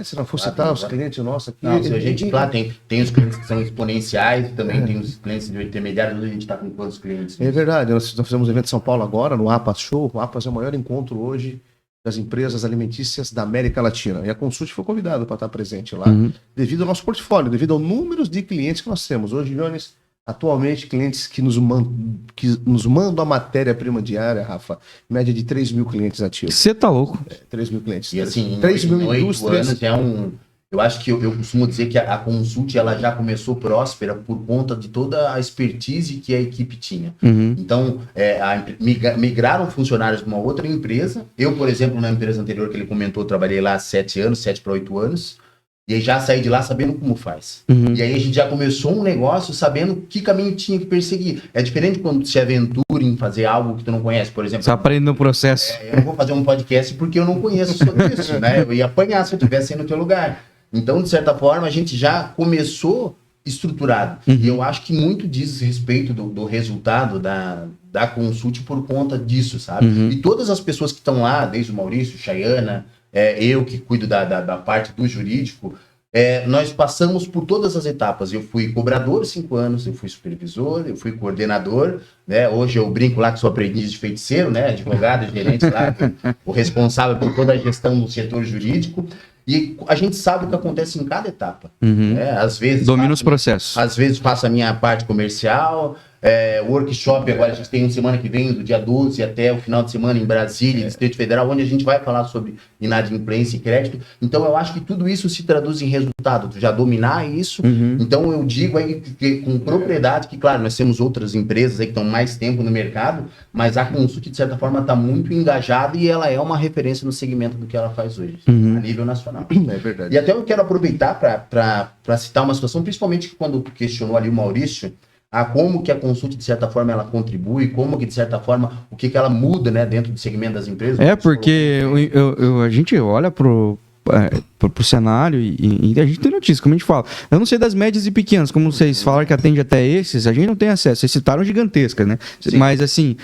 Se não for citar os clientes nossos aqui... Não, se a gente, claro, tem os clientes que são exponenciais, também tem os clientes de intermediários, a gente está com quantos clientes? É verdade, nós fizemos um evento em São Paulo agora, no APAS Show. O APAS é o maior encontro hoje das empresas alimentícias da América Latina. E a Consult foi convidada para estar presente lá, devido ao nosso portfólio, devido ao número de clientes que nós temos. Hoje, Jones, atualmente, clientes que nos mandam a matéria-prima diária, Rafa, média de 3 mil clientes ativos. Você tá louco? 3 mil clientes. E assim, 3 mil em 8 indústrias. anos é eu acho que eu costumo dizer que a Consult ela já começou próspera por conta de toda a expertise que a equipe tinha. Então, migraram funcionários de uma outra empresa. Eu, por exemplo, na empresa anterior que ele comentou, trabalhei lá há 7 para 8 anos. E aí já saí de lá sabendo como faz. E aí a gente já começou um negócio sabendo que caminho tinha que perseguir. É diferente quando se aventura em fazer algo que tu não conhece, por exemplo. Você aprende no processo. Eu não vou fazer um podcast porque eu não conheço sobre isso, né? Eu ia apanhar se eu estivesse aí no teu lugar. Então, de certa forma, a gente já começou estruturado. E eu acho que muito diz respeito do resultado da Consult por conta disso, sabe? E todas as pessoas que estão lá, desde o Maurício, Chayana, eu que cuido da parte do jurídico, nós passamos por todas as etapas. Eu fui cobrador 5 anos, eu fui supervisor, eu fui coordenador, né? Hoje eu brinco lá que sou aprendiz de feiticeiro, né? Advogado, gerente lá, o responsável por toda a gestão do setor jurídico. E a gente sabe o que acontece em cada etapa. Às vezes domina os processos. Às vezes faço a minha parte comercial, workshop, agora a gente tem semana que vem, do dia 12 até o final de semana em Brasília, Distrito Federal, onde a gente vai falar sobre inadimplência e crédito. Então eu acho que tudo isso se traduz em resultado, tu já dominar isso. Então eu digo aí com propriedade que, claro, nós temos outras empresas aí que estão mais tempo no mercado, mas a Consult, de certa forma, está muito engajada e ela é uma referência no segmento do que ela faz hoje, a nível nacional. É verdade. E até eu quero aproveitar para citar uma situação, principalmente quando tu questionou ali o Maurício, como que a Consult, de certa forma, ela contribui, como que, de certa forma, o que ela muda, né, dentro do segmento das empresas. Porque a gente olha pro cenário e a gente tem notícia, como a gente fala. Eu não sei das médias e pequenas, como vocês falaram que atende até esses, a gente não tem acesso. Vocês citaram gigantescas, né? Sim. Mas assim,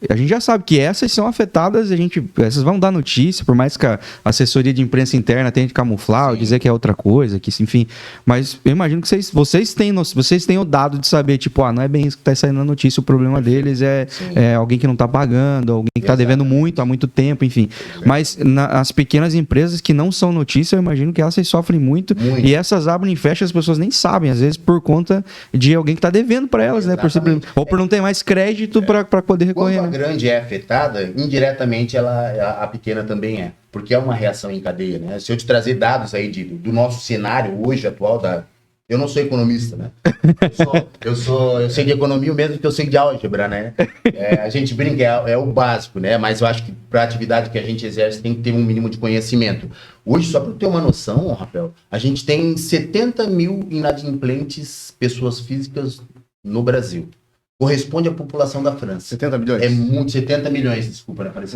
a gente já sabe que essas são afetadas, essas vão dar notícia, por mais que a assessoria de imprensa interna tente camuflar ou dizer que é outra coisa, que enfim. Mas eu imagino que vocês têm o dado de saber, tipo, não é bem isso que está saindo na notícia, o problema deles é alguém que não está pagando, alguém que está devendo muito há muito tempo, enfim. Mas as pequenas empresas que não são notícia, eu imagino que elas sofrem muito. E essas abrem e fecham, as pessoas nem sabem, às vezes por conta de alguém que está devendo para elas, né? Ou por não ter mais crédito para poder recorrer. Quando a grande é afetada, indiretamente a pequena também é, porque é uma reação em cadeia, né? Se eu te trazer dados aí do nosso cenário hoje atual Eu não sou economista, né? Eu sei de economia o mesmo que eu sei de álgebra, né? A gente brinca, é o básico, né? Mas eu acho que para a atividade que a gente exerce tem que ter um mínimo de conhecimento. Hoje, só para ter uma noção, Rafael, a gente tem 70 mil inadimplentes pessoas físicas no Brasil. Corresponde à população da França. 70 milhões? É muito, 70 milhões, desculpa, né? Falei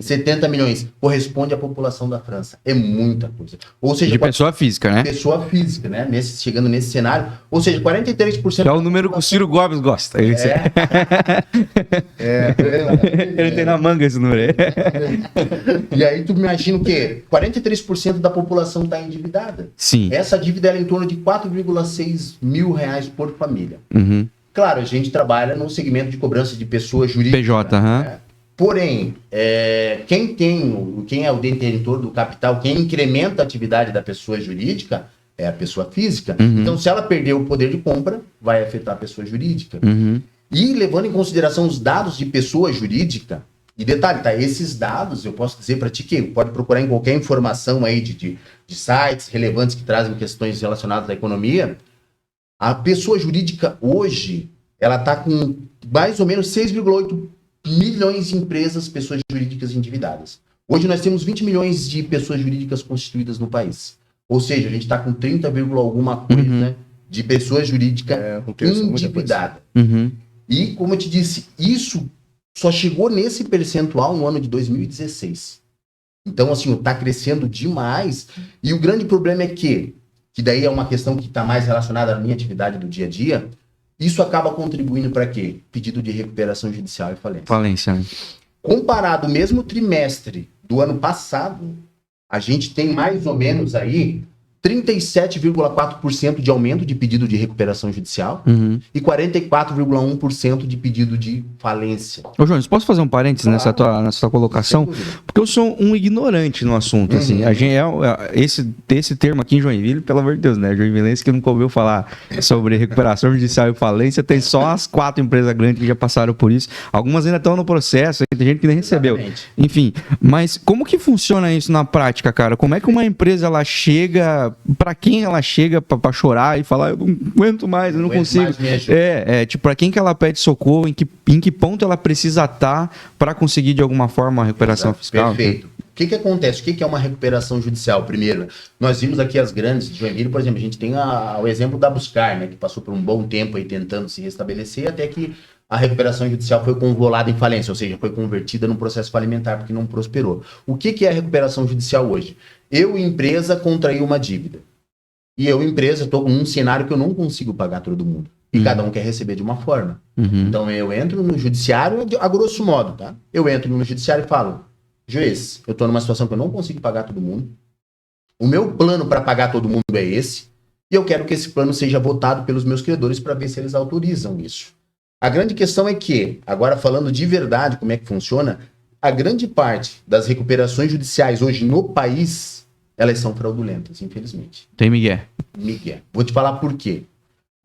70 milhões. Corresponde à população da França. É muita coisa. Ou seja, de pessoa física, né? Pessoa física, né? Chegando nesse cenário. Ou seja, 43%. É o número que o Ciro Gomes gosta. Ele tem na manga esse número aí. E aí tu imagina o quê? 43% da população está endividada. Sim. Essa dívida é em torno de 4,6 mil reais por família. Uhum. Claro, a gente trabalha no segmento de cobrança de pessoa jurídica. PJ, né? Porém, quem é o detentor do capital, quem incrementa a atividade da pessoa jurídica é a pessoa física. Uhum. Então, se ela perder o poder de compra, vai afetar a pessoa jurídica. Uhum. E levando em consideração os dados de pessoa jurídica, e detalhe, tá? Esses dados, eu posso dizer para ti que pode procurar em qualquer informação aí de sites relevantes que trazem questões relacionadas à economia. A pessoa jurídica hoje, ela está com mais ou menos 6,8 milhões de empresas, pessoas jurídicas endividadas. Hoje nós temos 20 milhões de pessoas jurídicas constituídas no país. Ou seja, a gente está com 30, alguma coisa de pessoas jurídicas endividadas. Uhum. E, como eu te disse, isso só chegou nesse percentual no ano de 2016. Então, assim, está crescendo demais. E o grande problema é que daí é uma questão que está mais relacionada à minha atividade do dia a dia, isso acaba contribuindo para quê? Pedido de recuperação judicial e falência. Falência, né? Comparado ao mesmo trimestre do ano passado, a gente tem mais ou menos aí 37,4% de aumento de pedido de recuperação judicial e 44,1% de pedido de falência. Ô, Jones, posso fazer um parênteses nessa tua colocação? Porque eu sou um ignorante no assunto, assim. A gente esse termo aqui em Joinville, pelo amor de Deus, né? Joinvilense que nunca ouviu falar sobre recuperação judicial e falência, tem só as 4 empresas grandes que já passaram por isso. Algumas ainda estão no processo, tem gente que nem recebeu. Exatamente. Enfim, mas como que funciona isso na prática, cara? Como é que uma empresa, ela chega... Para quem ela chega para chorar e falar, eu não aguento mais, eu não consigo. Tipo, para quem que ela pede socorro, em que ponto ela precisa estar para conseguir de alguma forma uma recuperação fiscal? Perfeito. O que acontece? O que é uma recuperação judicial? Primeiro, nós vimos aqui as grandes de Joinville, por exemplo, a gente tem o exemplo da Buscar, né, que passou por um bom tempo aí tentando se restabelecer, até que a recuperação judicial foi convolada em falência, ou seja, foi convertida num processo falimentar porque não prosperou. O que é a recuperação judicial hoje? Eu, empresa, contraí uma dívida. E eu, empresa, estou com um cenário que eu não consigo pagar todo mundo. E cada um quer receber de uma forma. Então eu entro no judiciário, a grosso modo, tá? Eu entro no judiciário e falo, juiz, eu estou numa situação que eu não consigo pagar todo mundo. O meu plano para pagar todo mundo é esse. E eu quero que esse plano seja votado pelos meus credores para ver se eles autorizam isso. A grande questão é que, agora falando de verdade como é que funciona, a grande parte das recuperações judiciais hoje no país, elas são fraudulentas, infelizmente. Tem Miguel. Vou te falar por quê.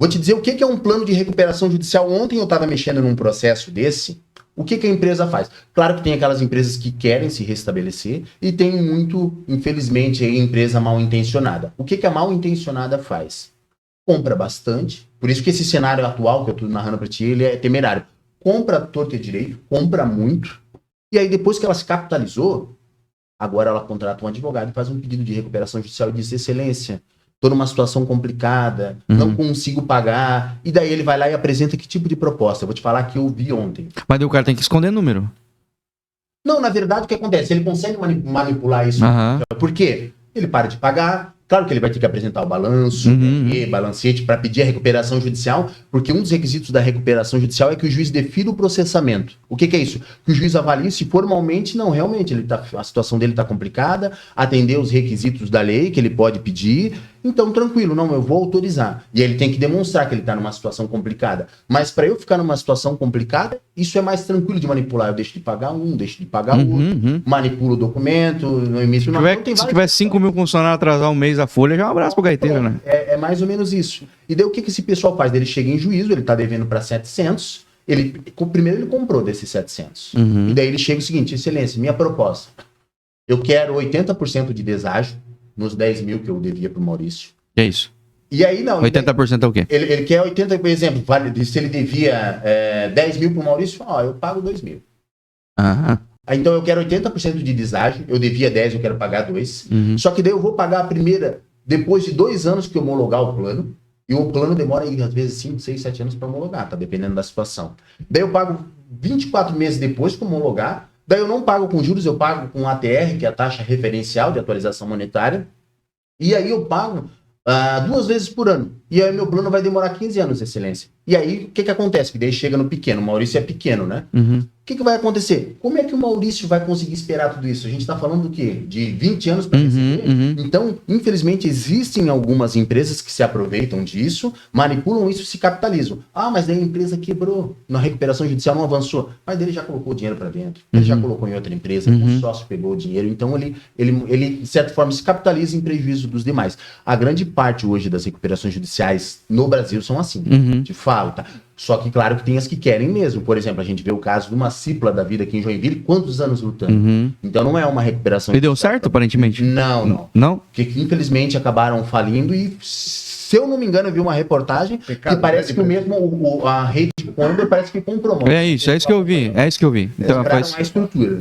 Vou te dizer o que é um plano de recuperação judicial. Ontem eu estava mexendo num processo desse. O que a empresa faz? Claro que tem aquelas empresas que querem se restabelecer e tem muito, infelizmente, aí, empresa mal intencionada. O que a mal intencionada faz? Compra bastante. Por isso que esse cenário atual que eu estou narrando para ti, ele é temerário. Compra torto e direito, compra muito. E aí depois que ela se capitalizou, agora ela contrata um advogado e faz um pedido de recuperação judicial e diz, excelência, estou numa situação complicada, não consigo pagar. E daí ele vai lá e apresenta que tipo de proposta. Eu vou te falar que eu vi ontem. Mas daí o cara tem que esconder número. Não, na verdade o que acontece? Ele consegue manipular isso. Por quê? Ele para de pagar. Claro que ele vai ter que apresentar o balanço, balancete, para pedir a recuperação judicial, porque um dos requisitos da recuperação judicial é que o juiz defina o processamento. O que é isso? Que o juiz avalie se formalmente, não, realmente, a situação dele está complicada, atender os requisitos da lei que ele pode pedir, então tranquilo, não, eu vou autorizar. E ele tem que demonstrar que ele está numa situação complicada. Mas para eu ficar numa situação complicada, isso é mais tranquilo de manipular. Eu deixo de pagar um, deixo de pagar outro, manipulo o documento, não emito nada. Se tiver 5 mil funcionários atrasar um mês a folha, já é um abraço pro gaiteiro, né? É mais ou menos isso. E daí o que esse pessoal faz? Ele chega em juízo, ele tá devendo para 700, primeiro ele comprou desses 700. E daí ele chega o seguinte, excelência, minha proposta, eu quero 80% de deságio nos 10 mil que eu devia pro Maurício. É isso. E aí não. 80% é o quê? Ele quer 80%, por exemplo, se ele devia 10 mil pro Maurício, eu pago 2 mil. Aham. Então eu quero 80% de deságio, eu devia 10, eu quero pagar 2. Só que daí eu vou pagar a primeira, depois de 2 anos que eu homologar o plano, e o plano demora aí, às vezes 5, 6, 7 anos para homologar, tá dependendo da situação. Daí eu pago 24 meses depois que homologar, daí eu não pago com juros, eu pago com ATR, que é a taxa referencial de atualização monetária, e aí eu pago 2 vezes por ano. E aí meu plano vai demorar 15 anos, excelência. E aí, o que acontece? Que daí chega no pequeno. O Maurício é pequeno, né? O que vai acontecer? Como é que o Maurício vai conseguir esperar tudo isso? A gente está falando do quê? De 20 anos para receber? Então, infelizmente, existem algumas empresas que se aproveitam disso, manipulam isso e se capitalizam. Mas daí a empresa quebrou. Na recuperação judicial não avançou. Mas ele já colocou o dinheiro para dentro. Ele já colocou em outra empresa. O sócio pegou o dinheiro. Então, ele, de certa forma, se capitaliza em prejuízo dos demais. A grande parte hoje das recuperações judiciais no Brasil são assim. Te falo, tá? Só que, claro, que tem as que querem mesmo. Por exemplo, a gente vê o caso de uma Cipla da vida aqui em Joinville, quantos anos lutando? Então não é uma recuperação... E deu certo, aparentemente? Não. Não? Porque infelizmente acabaram falindo e, se eu não me engano, eu vi uma reportagem que parece que o mesmo, a rede Condor parece que comprou. É isso que eu vi. Então, compraram a estrutura.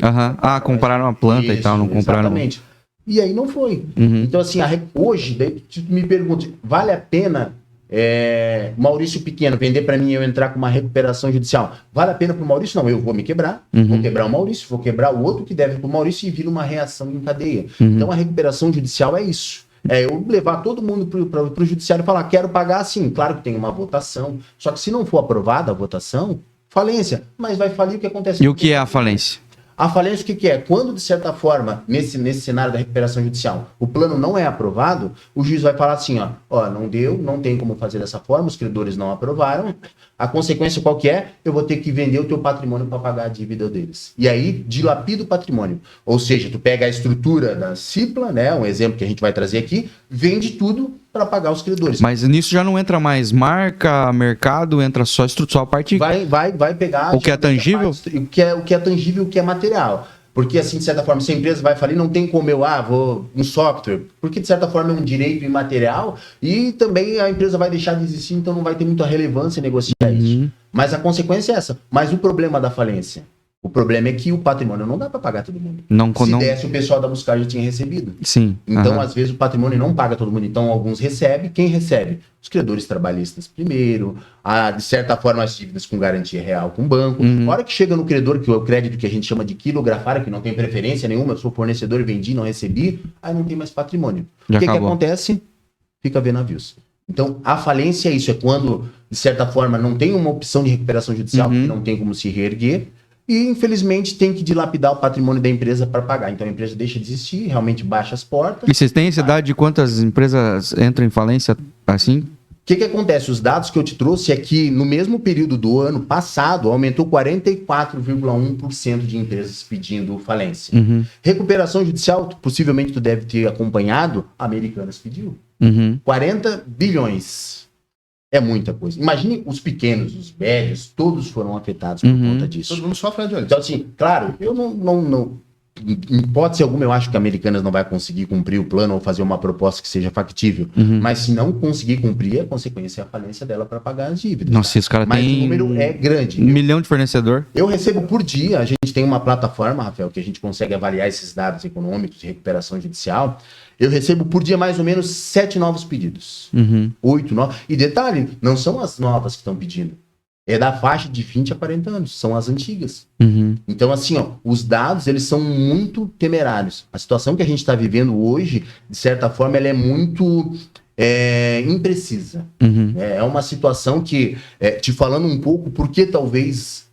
Compraram a planta isso, e tal, não compraram... Exatamente. E aí não foi. Então, assim, hoje, daí tu me pergunta, vale a pena... Maurício pequeno, vender para mim e eu entrar com uma recuperação judicial, vale a pena pro Maurício? Não, eu vou me quebrar, vou quebrar o Maurício, vou quebrar o outro que deve pro Maurício e vira uma reação em cadeia. Então a recuperação judicial é isso. Eu levar todo mundo pro judiciário e falar, quero pagar assim. Claro que tem uma votação, só que se não for aprovada a votação, falência. Mas vai falir, o que acontece? E o que é a falência? A falência, o que é? Quando, de certa forma, nesse cenário da recuperação judicial, o plano não é aprovado, o juiz vai falar assim, não deu, não tem como fazer dessa forma, os credores não aprovaram, a consequência qual que é? Eu vou ter que vender o teu patrimônio para pagar a dívida deles. E aí, dilapida o patrimônio. Ou seja, tu pega a estrutura da Cipla, né, um exemplo que a gente vai trazer aqui, vende tudo para pagar os credores. Mas nisso já não entra mais marca, mercado, entra só a parte... Vai pegar... O que é tangível? O que é tangível, o que é material. Porque, assim, de certa forma, se a empresa vai falir, não tem como vou um software. Porque, de certa forma, é um direito imaterial e também a empresa vai deixar de existir, então não vai ter muita relevância negociar isso. Mas a consequência é essa. Mas o problema da falência? O problema é que o patrimônio não dá para pagar todo mundo. Se desse, o pessoal da Buscar já tinha recebido. Sim. Então, às vezes, o patrimônio não paga todo mundo. Então, alguns recebem. Quem recebe? Os credores trabalhistas primeiro. De certa forma, as dívidas com garantia real com o banco. A hora que chega no credor, que é o crédito que a gente chama de quilografário, que não tem preferência nenhuma, eu sou fornecedor e vendi, não recebi, aí não tem mais patrimônio. O que acontece? Fica vendo navios. Então, a falência é isso. É quando, de certa forma, não tem uma opção de recuperação judicial, porque não tem como se reerguer. E, infelizmente, tem que dilapidar o patrimônio da empresa para pagar. Então, a empresa deixa de existir, realmente baixa as portas. E vocês têm essa idade de quantas empresas entram em falência assim? O que acontece? Os dados que eu te trouxe é que, no mesmo período do ano passado, aumentou 44,1% de empresas pedindo falência. Recuperação judicial, possivelmente tu deve ter acompanhado, Americanas pediu. 40 bilhões. É muita coisa. Imagine os pequenos, os médios, todos foram afetados por conta disso. Todo mundo sofre, né, Então, assim, claro, eu não em hipótese alguma, eu acho que a Americanas não vai conseguir cumprir o plano ou fazer uma proposta que seja factível. Mas se não conseguir cumprir, a consequência é a falência dela para pagar as dívidas. Nossa, esse cara Mas tem... o número é grande. 1 milhão de fornecedor. Eu recebo por dia, a gente tem uma plataforma, Rafael, que a gente consegue avaliar esses dados econômicos de recuperação judicial. Eu recebo por dia mais ou menos 7 novos pedidos. 8, 9. E detalhe, não são as novas que estão pedindo. É da faixa de 20 a 40 anos. São as antigas. Então, assim, os dados, eles são muito temerários. A situação que a gente está vivendo hoje, de certa forma, ela é muito imprecisa. É uma situação que, te falando um pouco, porque talvez...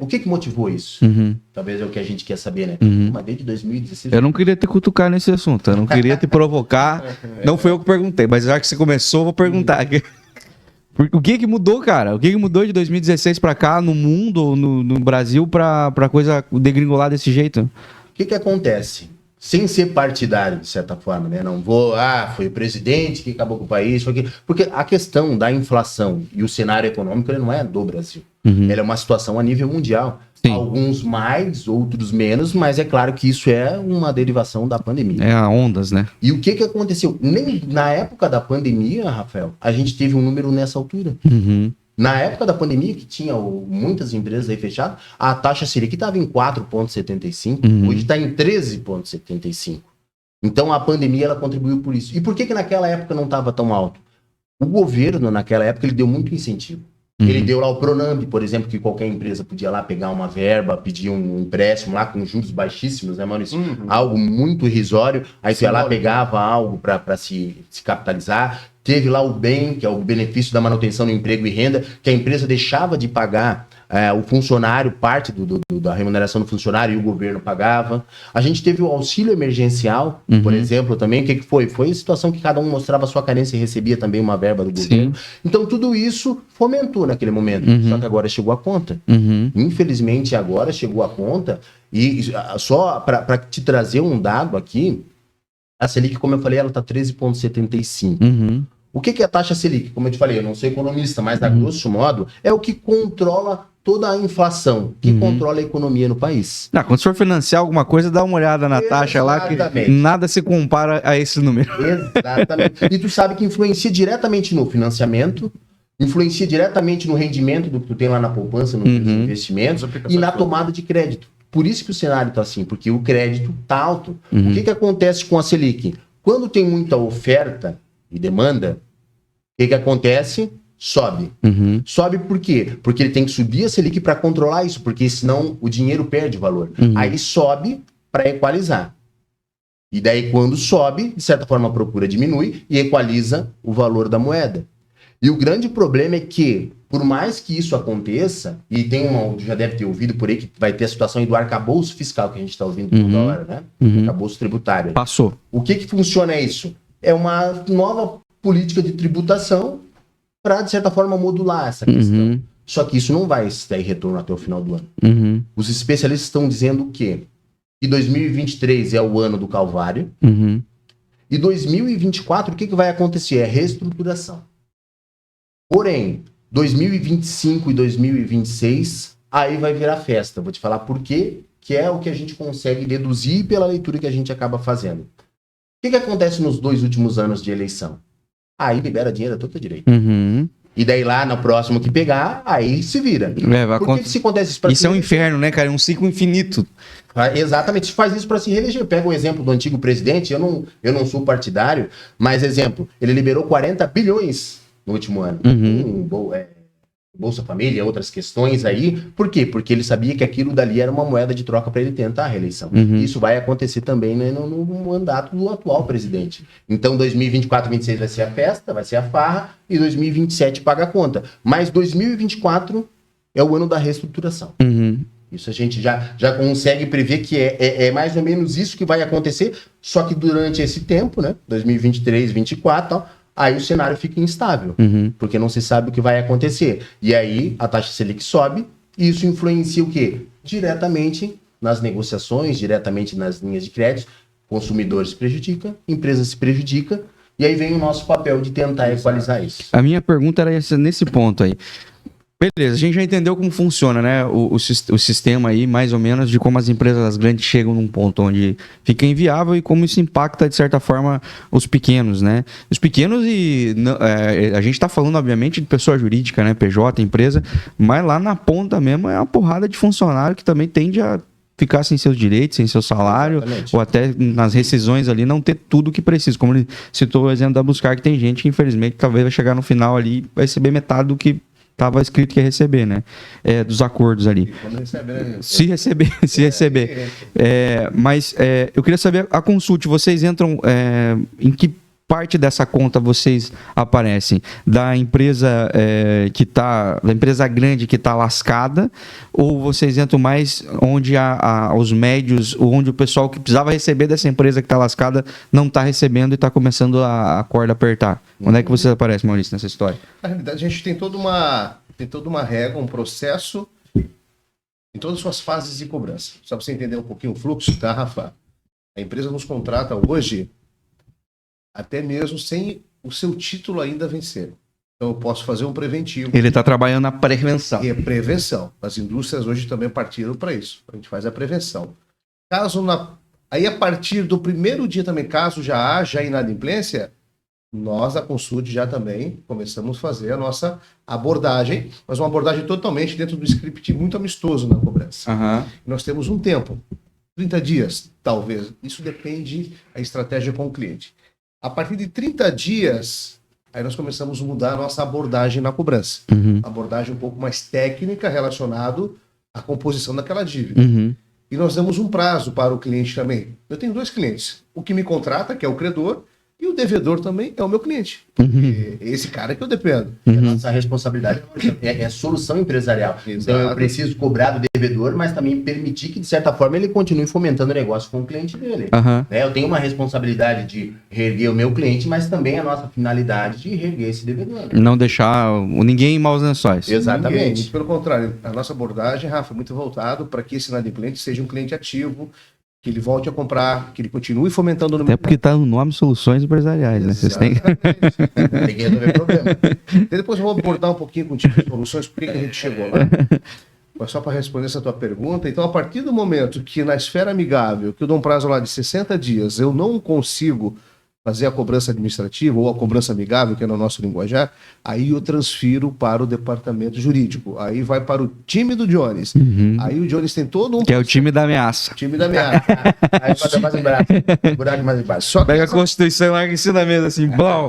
o que motivou isso? Talvez é o que a gente quer saber, né? Mas desde 2016... Eu não queria te cutucar nesse assunto, eu não queria te provocar. Não foi eu que perguntei, mas já que você começou, eu vou perguntar. O que mudou, cara? O que mudou de 2016 pra cá, no mundo, no Brasil, pra coisa degringolar desse jeito? O que acontece? Sem ser partidário, de certa forma, né? Não vou, foi o presidente que acabou com o país, porque a questão da inflação e o cenário econômico, ele não é do Brasil. Ele é uma situação a nível mundial. Sim. Alguns mais, outros menos, mas é claro que isso é uma derivação da pandemia. É a ondas, né? E o que aconteceu? Nem na época da pandemia, Rafael, a gente teve um número nessa altura. Uhum. Na época da pandemia, que tinha muitas empresas aí fechadas, a taxa Selic estava em 4,75, hoje está em 13,75. Então a pandemia ela contribuiu por isso. E por que naquela época não estava tão alto? O governo, naquela época, ele deu muito incentivo. Ele deu lá o Pronamp, por exemplo, que qualquer empresa podia lá pegar uma verba, pedir um empréstimo lá com juros baixíssimos, né, Maurício? Algo muito irrisório. Aí você ia lá, pegava algo para se capitalizar. Teve lá o BEM, que é o benefício da manutenção do emprego e renda, que a empresa deixava de pagar o funcionário, parte da remuneração do funcionário, e o governo pagava. A gente teve o auxílio emergencial, por exemplo, também. O que foi? Foi a situação que cada um mostrava a sua carência e recebia também uma verba do governo. Sim. Então, tudo isso fomentou naquele momento. Só que agora chegou a conta. Infelizmente, agora chegou a conta. E só para te trazer um dado aqui, a Selic, como eu falei, ela está 13,75. O que é a taxa Selic? Como eu te falei, eu não sou economista, mas, a grosso modo, é o que controla toda a inflação, que controla a economia no país. Quando for financiar alguma coisa, dá uma olhada na taxa lá, que nada se compara a esse número. Exatamente. E tu sabe que influencia diretamente no financiamento, influencia diretamente no rendimento do que tu tem lá na poupança, nos investimentos, e na tomada de crédito. Por isso que o cenário está assim, porque o crédito está alto. O que acontece com a Selic? Quando tem muita oferta e demanda, o que acontece? Sobe. Sobe por quê? Porque ele tem que subir a Selic para controlar isso, porque senão o dinheiro perde valor. Aí sobe para equalizar. E daí quando sobe, de certa forma a procura diminui e equaliza o valor da moeda. E o grande problema é que, por mais que isso aconteça, e tem já deve ter ouvido por aí que vai ter a situação do arcabouço fiscal que a gente está ouvindo toda hora, né? Arcabouço tributário. Passou. O que funciona isso? É uma nova política de tributação para, de certa forma, modular essa questão. Só que isso não vai ter retorno até o final do ano. Os especialistas estão dizendo o quê? Que 2023 é o ano do Calvário. E 2024, o que vai acontecer? É reestruturação. Porém, 2025 e 2026, aí vai virar festa. Vou te falar por quê, que é o que a gente consegue deduzir pela leitura que a gente acaba fazendo. O que acontece nos 2 últimos anos de eleição? Aí libera dinheiro a todo direito. E daí lá, no próximo que pegar, aí se vira. Por que se acontece isso? Isso é um inferno, né, cara? É um ciclo infinito. Exatamente. Se faz isso para se reeleger. Pega o exemplo do antigo presidente, eu não sou partidário, mas exemplo, ele liberou 40 bilhões no último ano. Bolsa Família, outras questões aí. Por quê? Porque ele sabia que aquilo dali era uma moeda de troca para ele tentar a reeleição. Isso vai acontecer também, né, no mandato do atual presidente. Então, 2024, 2026 vai ser a festa, vai ser a farra, e 2027 paga a conta. Mas 2024 é o ano da reestruturação. Isso a gente já consegue prever que é mais ou menos isso que vai acontecer, só que durante esse tempo, né, 2023, 2024, tal, aí o cenário fica instável, porque não se sabe o que vai acontecer. E aí a taxa Selic sobe, e isso influencia o quê? Diretamente nas negociações, diretamente nas linhas de crédito. Consumidores se prejudica, empresas se prejudica, e aí vem o nosso papel de tentar equalizar isso. A minha pergunta era nesse ponto aí. Beleza, a gente já entendeu como funciona, né, o sistema aí, mais ou menos, de como as empresas grandes chegam num ponto onde fica inviável e como isso impacta, de certa forma, os pequenos, né? Os pequenos a gente está falando, obviamente, de pessoa jurídica, né, PJ, empresa, mas lá na ponta mesmo é uma porrada de funcionário que também tende a ficar sem seus direitos, sem seu salário, ou até nas rescisões ali não ter tudo o que precisa. Como ele citou o exemplo da Buscar, que tem gente que, infelizmente, talvez vai chegar no final ali e vai receber metade do que estava escrito que ia receber, né? Dos acordos ali. Se receber. Mas eu queria saber, a Consult, vocês entram em que parte dessa conta vocês aparecem? Da empresa da empresa grande que está lascada, ou vocês entram mais onde os médios, onde o pessoal que precisava receber dessa empresa que está lascada não está recebendo e está começando a corda apertar? Onde é que vocês aparecem, Maurício, nessa história? Na realidade, a gente tem toda uma regra, um processo em todas as suas fases de cobrança. Só para você entender um pouquinho o fluxo, tá, Rafa? A empresa nos contrata hoje até mesmo sem o seu título ainda vencer. Então eu posso fazer um preventivo. Ele está trabalhando na prevenção. E é prevenção. As indústrias hoje também partiram para isso. A gente faz a prevenção. Aí a partir do primeiro dia também, caso já haja inadimplência, nós da Consult já também começamos a fazer a nossa abordagem, mas uma abordagem totalmente dentro do script muito amistoso na cobrança. Nós temos um tempo, 30 dias, talvez. Isso depende da estratégia com o cliente. A partir de 30 dias, aí nós começamos a mudar a nossa abordagem na cobrança. Abordagem um pouco mais técnica relacionada à composição daquela dívida. E nós damos um prazo para o cliente também. Eu tenho 2 clientes. O que me contrata, que é o credor, e o devedor também é o meu cliente. Esse cara que eu dependo. A nossa responsabilidade é solução empresarial. Exato. Então eu preciso cobrar do devedor, mas também permitir que, de certa forma, ele continue fomentando o negócio com o cliente dele. Né? Eu tenho uma responsabilidade de reerguer o meu cliente, mas também a nossa finalidade de reerguer esse devedor. Não deixar ninguém em maus lençóis. Exatamente. Ninguém. Pelo contrário, a nossa abordagem, Rafa, é muito voltado para que esse inadimplente seja um cliente ativo, que ele volte a comprar, que ele continue fomentando no Até porque está no nome Soluções Empresariais, né? Vocês têm... Tem que resolver problema. Depois eu vou abordar um pouquinho contigo as soluções, por que a gente chegou lá. Mas só para responder essa tua pergunta, então a partir do momento que na esfera amigável, que eu dou um prazo lá de 60 dias, eu não consigo fazer a cobrança administrativa ou a cobrança amigável, que é no nosso linguajar, aí eu transfiro para o departamento jurídico. Aí vai para o time do Jones. Aí o Jones tem todo um... Que é o time da ameaça. time da ameaça. Aí bota mais embaixo. Buraco mais embaixo. Só que Pega a Constituição e larga em cima da mesa assim, bom.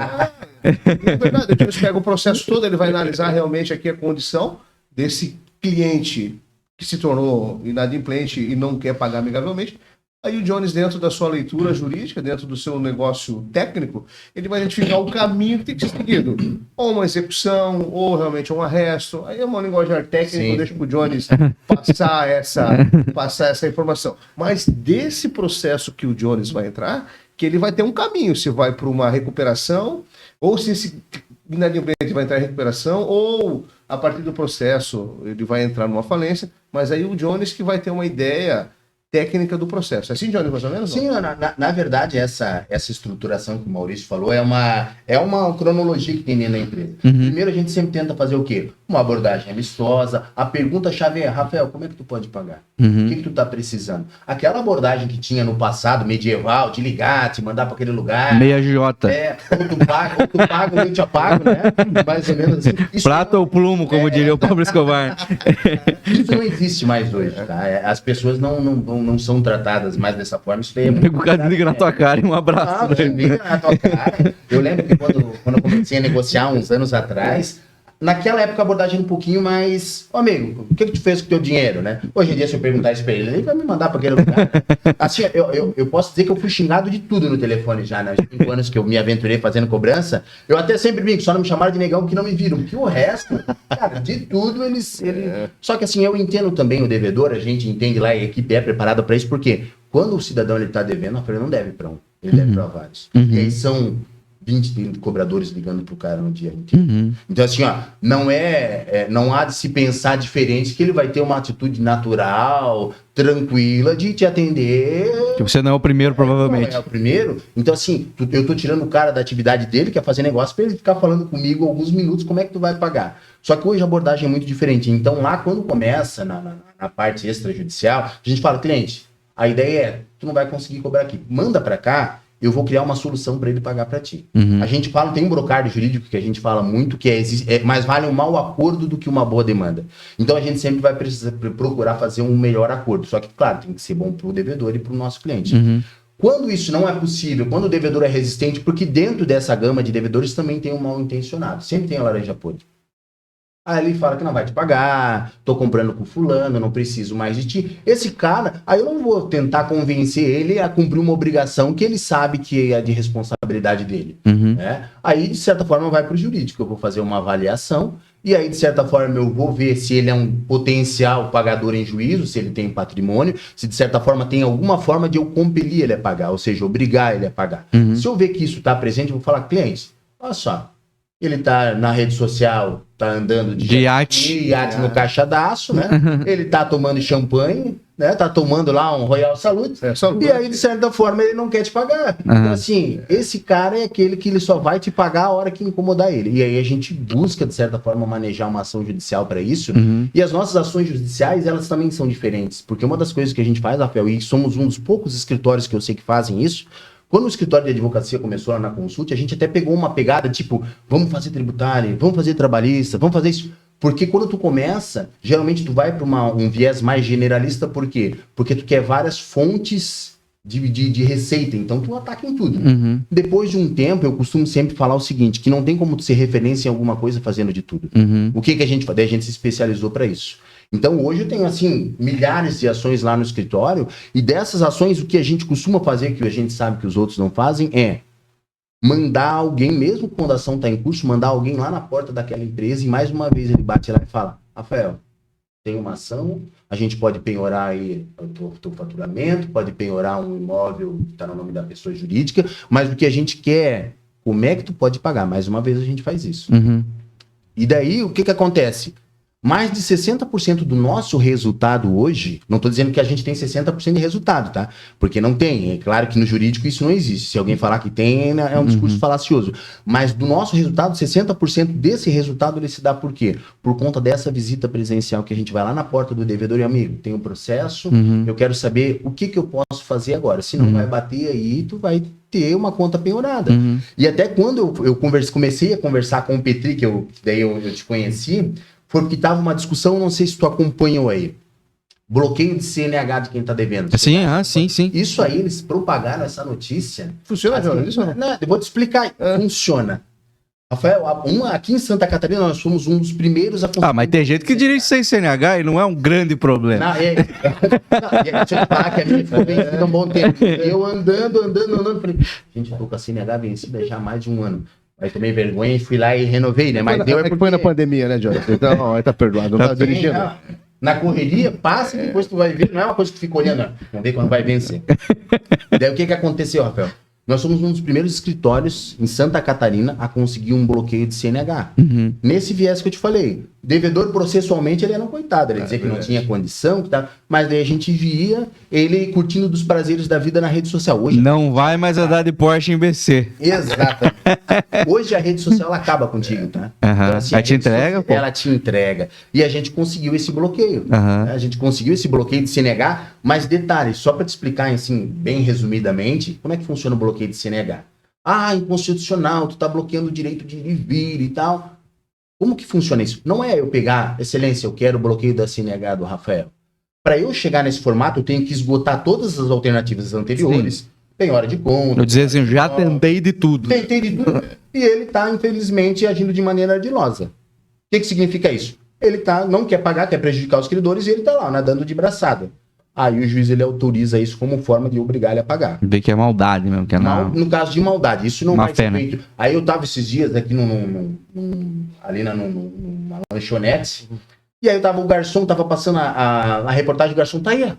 é verdade, o Jones pega o processo todo, ele vai analisar realmente aqui a condição desse cliente que se tornou inadimplente e não quer pagar amigavelmente. Aí o Jones, dentro da sua leitura jurídica, dentro do seu negócio técnico, ele vai identificar o caminho que tem que ser seguido. Ou uma execução, ou realmente um arresto. Aí é uma linguagem técnica, eu deixo para o Jones passar essa informação. Mas desse processo que o Jones vai entrar, que ele vai ter um caminho, se vai para uma recuperação, ou se esse inadimplente vai entrar em recuperação, ou a partir do processo ele vai entrar numa falência, mas aí o Jones que vai ter uma ideia técnica do processo. É assim, Johnny, mais ou menos? Sim, na verdade, essa estruturação que o Maurício falou é uma cronologia que tem dentro da empresa. Primeiro, a gente sempre tenta fazer o quê? Uma abordagem amistosa. A pergunta-chave é, Rafael, como é que tu pode pagar? O que tu tá precisando? Aquela abordagem que tinha no passado medieval, de ligar, te mandar para aquele lugar. Meia J. Ou tu paga, ou eu te apago, né? Mais ou menos assim. Prata ou plumo, como diria o Pablo Escobar. Isso não existe mais hoje, tá? As pessoas não são tratadas mais dessa forma. Isso é o cara liga na tua cara e um abraço. Liga na tua cara. Eu lembro que quando eu comecei a negociar uns anos atrás, naquela época a abordagem era um pouquinho mais... Ô, amigo, o que tu fez com o teu dinheiro, né? Hoje em dia, se eu perguntar isso pra ele vai me mandar pra aquele lugar. Assim, eu posso dizer que eu fui xingado de tudo no telefone já, né? 5 anos que eu me aventurei fazendo cobrança. Eu até sempre brinco, só não me chamaram de negão porque não me viram. Porque o resto, cara, de tudo eles... Só que assim, eu entendo também o devedor, a gente entende lá, a equipe é preparada pra isso, porque quando o cidadão ele tá devendo, ele não deve pra um, ele deve pra vários. E aí são 20, 30 cobradores ligando pro cara no dia inteiro. Então, assim, ó, não há de se pensar diferente que ele vai ter uma atitude natural, tranquila, de te atender. Que você não é o primeiro, provavelmente. Não é o primeiro. Então, assim, eu tô tirando o cara da atividade dele, que é fazer negócio, pra ele ficar falando comigo alguns minutos como é que tu vai pagar. Só que hoje a abordagem é muito diferente. Então, lá, quando começa na parte extrajudicial, a gente fala, cliente, a ideia é, tu não vai conseguir cobrar aqui. Manda pra cá, eu vou criar uma solução para ele pagar para ti. A gente fala, tem um brocário jurídico que a gente fala muito, que mais vale um mau acordo do que uma boa demanda. Então a gente sempre vai precisar procurar fazer um melhor acordo. Só que, claro, tem que ser bom para o devedor e para o nosso cliente. Quando isso não é possível, quando o devedor é resistente, porque dentro dessa gama de devedores também tem um mal intencionado. Sempre tem a laranja podre. Aí ele fala que não vai te pagar, tô comprando com fulano, não preciso mais de ti. Esse cara, aí eu não vou tentar convencer ele a cumprir uma obrigação que ele sabe que é de responsabilidade dele. Né? Aí, de certa forma, vai pro jurídico. Eu vou fazer uma avaliação e aí, de certa forma, eu vou ver se ele é um potencial pagador em juízo, se ele tem patrimônio, se, de certa forma, tem alguma forma de eu compelir ele a pagar, ou seja, obrigar ele a pagar. Se eu ver que isso está presente, eu vou falar, cliente, olha só, ele tá na rede social, tá andando de iate no caixadaço, né? Ele tá tomando champanhe, né? Tá tomando lá um Royal Salute. Salute. E aí, de certa forma, ele não quer te pagar. Então, assim, esse cara é aquele que ele só vai te pagar a hora que incomodar ele. E aí a gente busca, de certa forma, manejar uma ação judicial para isso. E as nossas ações judiciais, elas também são diferentes. Porque uma das coisas que a gente faz, Rafael, e somos um dos poucos escritórios que eu sei que fazem isso, quando o escritório de advocacia começou lá na Consult, a gente até pegou uma pegada tipo, vamos fazer tributário, vamos fazer trabalhista, vamos fazer isso. Porque quando tu começa, geralmente tu vai para um viés mais generalista, por quê? Porque tu quer várias fontes de receita, então tu ataca em tudo. Depois de um tempo, eu costumo sempre falar o seguinte, que não tem como tu ser referência em alguma coisa fazendo de tudo. O que a gente faz? Daí a gente se especializou para isso. Então hoje eu tenho assim, milhares de ações lá no escritório, e dessas ações o que a gente costuma fazer, que a gente sabe que os outros não fazem, é mandar alguém, mesmo quando a ação está em curso, mandar alguém lá na porta daquela empresa e mais uma vez ele bate lá e fala, Rafael, tem uma ação, a gente pode penhorar aí o teu faturamento, pode penhorar um imóvel que está no nome da pessoa jurídica, mas o que a gente quer, como é que tu pode pagar? Mais uma vez a gente faz isso. E daí o que acontece? Mais de 60% do nosso resultado hoje, não estou dizendo que a gente tem 60% de resultado, tá? Porque não tem. É claro que no jurídico isso não existe. Se alguém falar que tem, é um discurso falacioso. Mas do nosso resultado, 60% desse resultado ele se dá por quê? Por conta dessa visita presencial que a gente vai lá na porta do devedor e amigo, tem um processo, eu quero saber o que eu posso fazer agora. Se não vai bater aí, tu vai ter uma conta penhorada. E até quando eu comecei a conversar com o Petri, que daí eu te conheci, foi porque estava uma discussão, não sei se tu acompanhou aí. Bloqueio de CNH de quem está devendo. Sim. Isso aí, eles propagaram essa notícia. Funciona, João? Isso não, eu vou te explicar. Funciona. Rafael, aqui em Santa Catarina nós fomos um dos primeiros a conseguir. Mas tem gente que dirige sem CNH e não é um grande problema. Deixa eu te falar que a minha ficou vencida um bom tempo. Eu andando, falei, gente, eu tô com a CNH vencida já há mais de um ano. Aí tomei vergonha e fui lá e renovei, né? Mas deu foi na pandemia, né, Jonathan? Então, aí tá perdoado. Não tá dirigindo. Na correria, passa e depois tu vai ver. Não é uma coisa que tu fica olhando, não. Vamos ver quando vai vencer. Daí o que aconteceu, Rafael? Nós somos um dos primeiros escritórios em Santa Catarina a conseguir um bloqueio de CNH. Nesse viés que eu te falei. O devedor, processualmente, ele era um coitado. Ele dizia que não tinha condição, que tá, mas daí a gente via ele curtindo dos prazeres da vida na rede social. Hoje, não vai mais andar de Porsche em BC. Exato. Hoje a rede social ela acaba contigo, tá? Então, assim, ela te entrega? Ela te entrega. E a gente conseguiu esse bloqueio. A gente conseguiu esse bloqueio de CNH, mas detalhe, só para te explicar assim, bem resumidamente, como é que funciona o bloqueio de CNH? Inconstitucional, tu tá bloqueando o direito de ir e vir e tal. Como que funciona isso? Não é eu pegar, excelência, eu quero o bloqueio da CNH do Rafael. Para eu chegar nesse formato, eu tenho que esgotar todas as alternativas anteriores. Tem hora de conta. Eu dizer assim, já tentei de tudo. Tentei de tudo. E ele tá, infelizmente, agindo de maneira ardilosa. O que significa isso? Ele não quer pagar, quer prejudicar os credores e ele tá lá, nadando de braçada. Aí o juiz ele autoriza isso como forma de obrigar ele a pagar. Vê que é maldade mesmo. Que é no caso de maldade, isso não vai ser feito. Né? Aí eu tava esses dias aqui ali numa lanchonete, e aí o garçom tava passando a reportagem, o garçom tá aí, ó.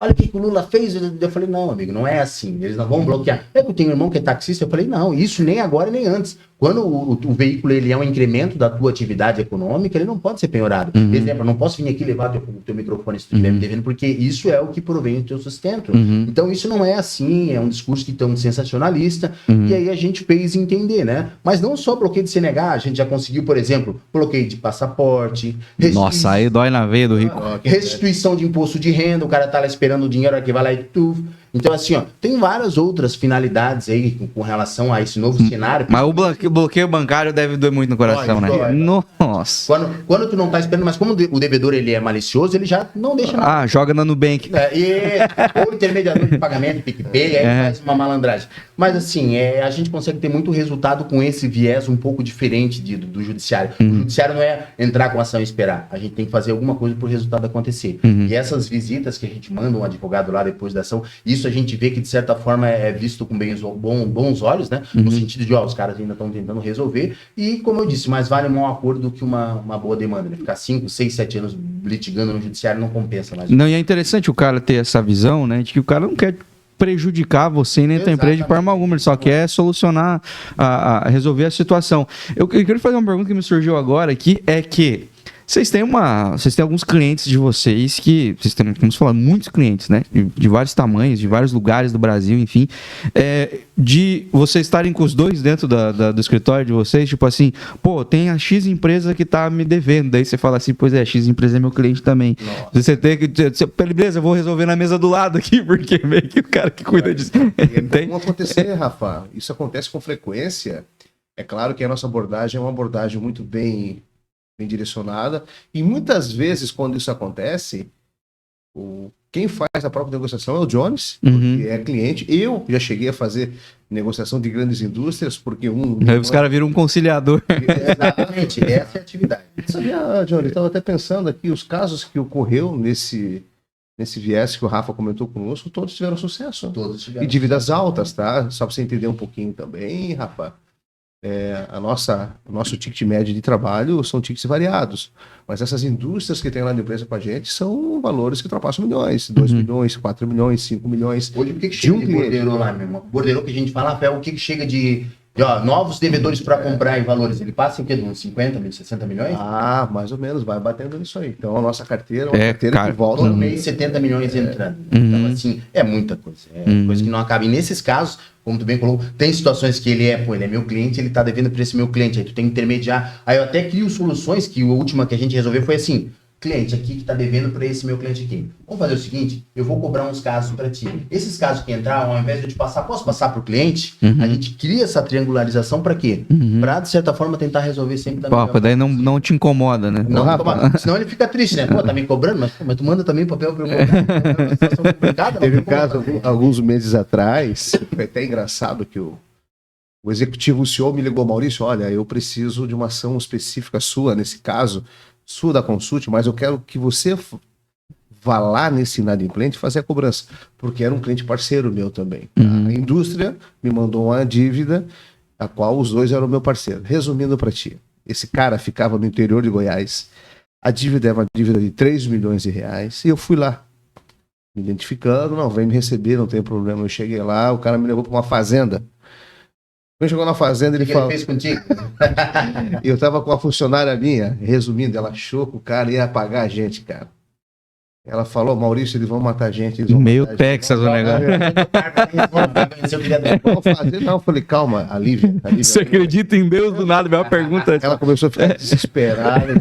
Olha o que o Lula fez. Eu falei, não, amigo, não é assim. Eles não vão bloquear. É que eu tenho um irmão que é taxista. Eu falei, não, isso nem agora nem antes. Quando o veículo ele é um incremento da tua atividade econômica, ele não pode ser penhorado. Exemplo, eu não posso vir aqui levar o teu microfone se tu estiver me devendo, porque isso é o que provém do teu sustento. Então isso não é assim, é um discurso que tão sensacionalista, e aí a gente fez entender, né? Mas não só bloqueio de CNH, a gente já conseguiu, por exemplo, bloqueio de passaporte. Nossa, aí dói na veia do rico. Restituição de imposto de renda, o cara tá lá esperando o dinheiro, que vai lá e tu... Então, assim, ó, tem várias outras finalidades aí com relação a esse novo cenário. Mas o bloqueio bancário deve doer muito no coração, né? Nossa. Quando tu não tá esperando, mas como o devedor ele é malicioso, ele já não deixa nada. Joga na Nubank. Ou intermediador de pagamento, PicPay, aí faz uma malandragem. Mas, assim, a gente consegue ter muito resultado com esse viés um pouco diferente do judiciário. O judiciário não é entrar com ação e esperar. A gente tem que fazer alguma coisa pro resultado acontecer. E essas visitas que a gente manda um advogado lá depois da ação, isso a gente vê que, de certa forma, é visto com bons olhos, né? No sentido de, os caras ainda estão tentando resolver. E, como eu disse, mais vale um mau acordo do que uma boa demanda. Né? Ficar 5, 6, 7 anos litigando no judiciário não compensa mais. Não, e é interessante o cara ter essa visão, né? De que o cara não quer prejudicar você nem a tua empresa de forma alguma, ele só quer solucionar, resolver a situação. Eu queria fazer uma pergunta que me surgiu agora aqui, é que Vocês têm alguns clientes de vocês que, vocês têm, como você falou, muitos clientes, né? De vários tamanhos, de vários lugares do Brasil, enfim. De vocês estarem com os dois dentro do escritório de vocês, tipo assim, pô, tem a X empresa que tá me devendo. Daí você fala assim, pois é, X empresa é meu cliente também. Nossa. Você tem que, beleza, eu vou resolver na mesa do lado aqui, porque meio que o cara que cuida disso. Tem como acontecer, Rafa. Isso acontece com frequência. É claro que a nossa abordagem é uma abordagem muito bem direcionada, e muitas vezes quando isso acontece, quem faz a própria negociação é o Jones, que é cliente. Eu já cheguei a fazer negociação de grandes indústrias, porque aí os caras viram um conciliador. Exatamente, essa é a atividade. Sabia, Johnny, estava até pensando aqui, os casos que ocorreu nesse viés que o Rafa comentou conosco, todos tiveram sucesso. Todos tiveram. E dívidas altas, tá? Só para você entender um pouquinho também, Rafa. O nosso ticket médio de trabalho são tickets variados, mas essas indústrias que tem lá na empresa com a gente são valores que ultrapassam milhões, 2 milhões, 4 milhões, 5 milhões. Hoje, o que chega de borderô lá, meu irmão? Borderô que a gente fala, Rafael, o que chega de novos devedores para comprar em valores? Ele passa o quê? De uns 50 mil, 60 milhões? Mais ou menos, vai batendo nisso aí. Então, a nossa carteira é uma carteira que volta todo mês 70 milhões entrando. Então, assim, é muita coisa. Coisa que não acaba. E nesses casos, como tu bem colocou, tem situações que ele é meu cliente, ele tá devendo para esse meu cliente, aí tu tem que intermediar. Aí eu até crio soluções, que a última que a gente resolveu foi assim, cliente aqui que tá devendo para esse meu cliente aqui. Vamos fazer o seguinte, eu vou cobrar uns casos para ti. Esses casos que entrar, ao invés de eu te passar, posso passar pro cliente? A gente cria essa triangularização para quê? Para, de certa forma, tentar resolver sempre da melhor. Daí não te incomoda, né? Não, senão ele fica triste, né? Pô, tá me cobrando, mas tu manda também papel para eu cobrar. É uma situação complicada. Teve um caso, alguns meses atrás, foi até engraçado que o executivo, o CEO me ligou, Maurício, olha, eu preciso de uma ação específica sua, nesse caso, sua da Consult, mas eu quero que você vá lá nesse inadimplente fazer a cobrança, porque era um cliente parceiro meu também. A indústria me mandou uma dívida, a qual os dois eram meu parceiro. Resumindo para ti, esse cara ficava no interior de Goiás, a dívida era uma dívida de 3 milhões de reais, e eu fui lá, me identificando, não, vem me receber, não tem problema. Eu cheguei lá, o cara me levou para uma fazenda. Quando chegou na fazenda, ele falou... Ele fez contigo? Eu tava com uma funcionária minha, resumindo, ela achou que o cara ia pagar a gente, cara. Ela falou, Maurício, eles vão matar a gente. Eles vão meio matar Texas o negócio. Não, eu falei, calma, Alívia. Você acredita em Deus do nada? Minha pergunta. Ela começou a ficar desesperada.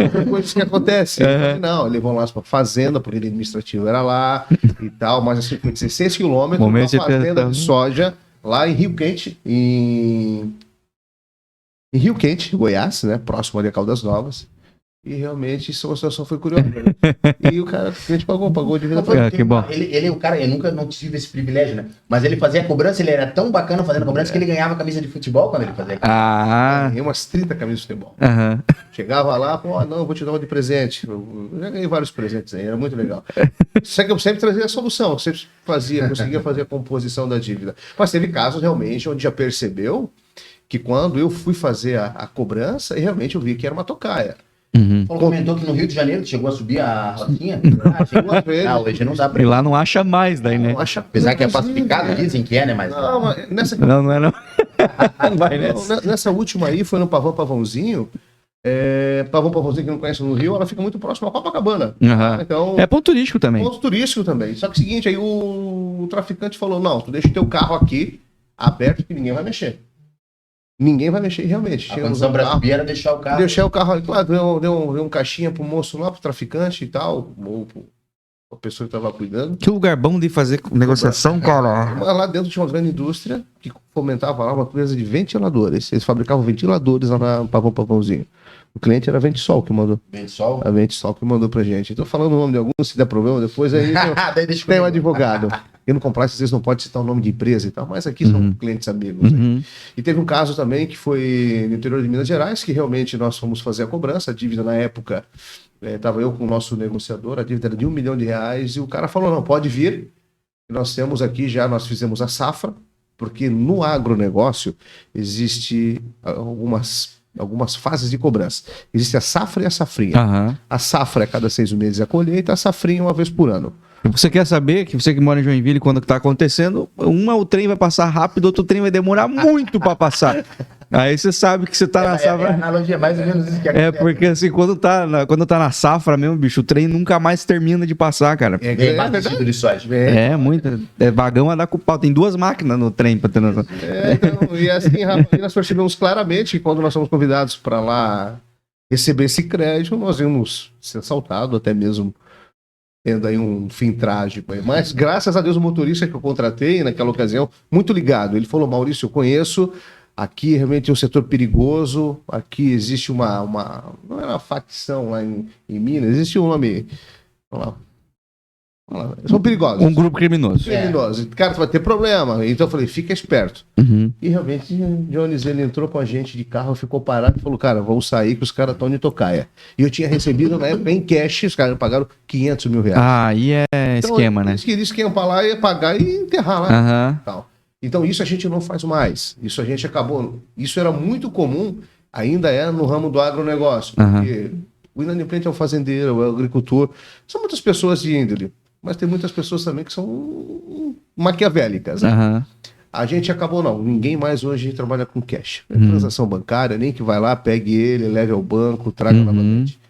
Foi coisas que acontecem. Não, eles vão lá para fazenda, porque o administrativo era lá e tal, mas assim, foi 16 quilômetros, uma fazenda de soja, lá em Rio Quente, em Rio Quente, Goiás, né? Próximo ali a Caldas Novas. E realmente isso a situação foi curiosa. E o cara, a gente pagou de vida pra que bom. Ele, o cara, eu nunca não tive esse privilégio, né? Mas ele fazia a cobrança, ele era tão bacana fazendo a cobrança que ele ganhava camisa de futebol quando ele fazia. Ganhei umas 30 camisas de futebol. Chegava lá, pô, não, eu vou te dar uma de presente. Eu já ganhei vários presentes aí, era muito legal. Só que eu sempre trazia a solução, eu sempre conseguia fazer a composição da dívida. Mas teve casos realmente onde já percebeu que quando eu fui fazer a cobrança, realmente eu vi que era uma tocaia. Comentou que no Rio de Janeiro chegou a subir a rotinha. Chegou a ver. Hoje não dá pra... E lá não acha mais daí, né? Apesar que é pacificado, dizem que é, né? Mas... Não, mas nessa... não é não. Não vai nessa. Nessa última aí, foi no Pavãozinho. Pavãozinho, que não conhece no Rio, ela fica muito próxima a Copacabana. Então, é ponto turístico também. Ponto turístico também. Só que é o seguinte, aí o traficante falou, não, tu deixa o teu carro aqui aberto que ninguém vai mexer. Ninguém vai mexer realmente. A condição para subir era deixar o carro. Deixar o carro, claro, deu um caixinha pro moço lá, pro traficante e tal, ou a pessoa que tava cuidando. Que lugar bom de fazer negociação, cara. Lá dentro tinha uma grande indústria que fomentava lá uma empresa de ventiladores. Eles fabricavam ventiladores lá na Pavãozinho. O cliente era a Ventisol que mandou. Ventisol? A Ventisol que mandou pra gente. Estou falando o nome de alguns, se der problema depois, aí tem um advogado. E no compliance, às vezes, não pode citar o nome de empresa e tal, mas aqui são clientes amigos. E teve um caso também que foi no interior de Minas Gerais, que realmente nós fomos fazer a cobrança. A dívida, na época, estava eu com o nosso negociador, a dívida era de R$1 milhão, e o cara falou, não, pode vir. Nós temos aqui já, nós fizemos a safra, porque no agronegócio existe algumas fases de cobrança. Existe a safra e a safrinha. A safra é cada 6 meses a colheita, a safrinha uma vez por ano. Você quer saber que você que mora em Joinville, quando está acontecendo, o trem vai passar rápido, outro trem vai demorar muito para passar. Aí você sabe que você tá na safra. A analogia é mais ou menos isso que É, porque assim, quando tá na safra mesmo, bicho, o trem nunca mais termina de passar, cara. Vem batido de soja. É, muita. É vagão a dar com pau. Tem 2 máquinas no trem pra ter noção. Então, e assim, rapaz, nós percebemos claramente que quando nós somos convidados para lá receber esse crédito, nós íamos ser assaltados, até mesmo tendo aí um fim trágico. Aí. Mas graças a Deus o motorista que eu contratei naquela ocasião, muito ligado, ele falou, Maurício, eu conheço, aqui realmente é um setor perigoso, aqui existe uma não era uma facção lá em Minas, existe um nome, vamos lá, são perigosos. Um grupo criminoso. Criminosos. Cara, tu vai ter problema. Então eu falei, fica esperto. Uhum. E realmente, Jones, ele entrou com a gente de carro, ficou parado e falou, cara, vamos sair que os caras estão de tocaia. E eu tinha recebido na época em cash, os caras pagaram 500 mil reais. Ah, aí é esquema, né? Eles queriam esquempar lá, ia pagar e enterrar lá. Aham. Tal. Então isso a gente não faz mais. Isso a gente acabou. Isso era muito comum, ainda é no ramo do agronegócio. Porque o inadimplente é o fazendeiro, é o agricultor. São muitas pessoas de índole. Mas tem muitas pessoas também que são maquiavélicas. Né? Aham. A gente acabou, não. Ninguém mais hoje trabalha com cash. É transação bancária, nem que vai lá, pegue ele, leve ao banco, traga novamente.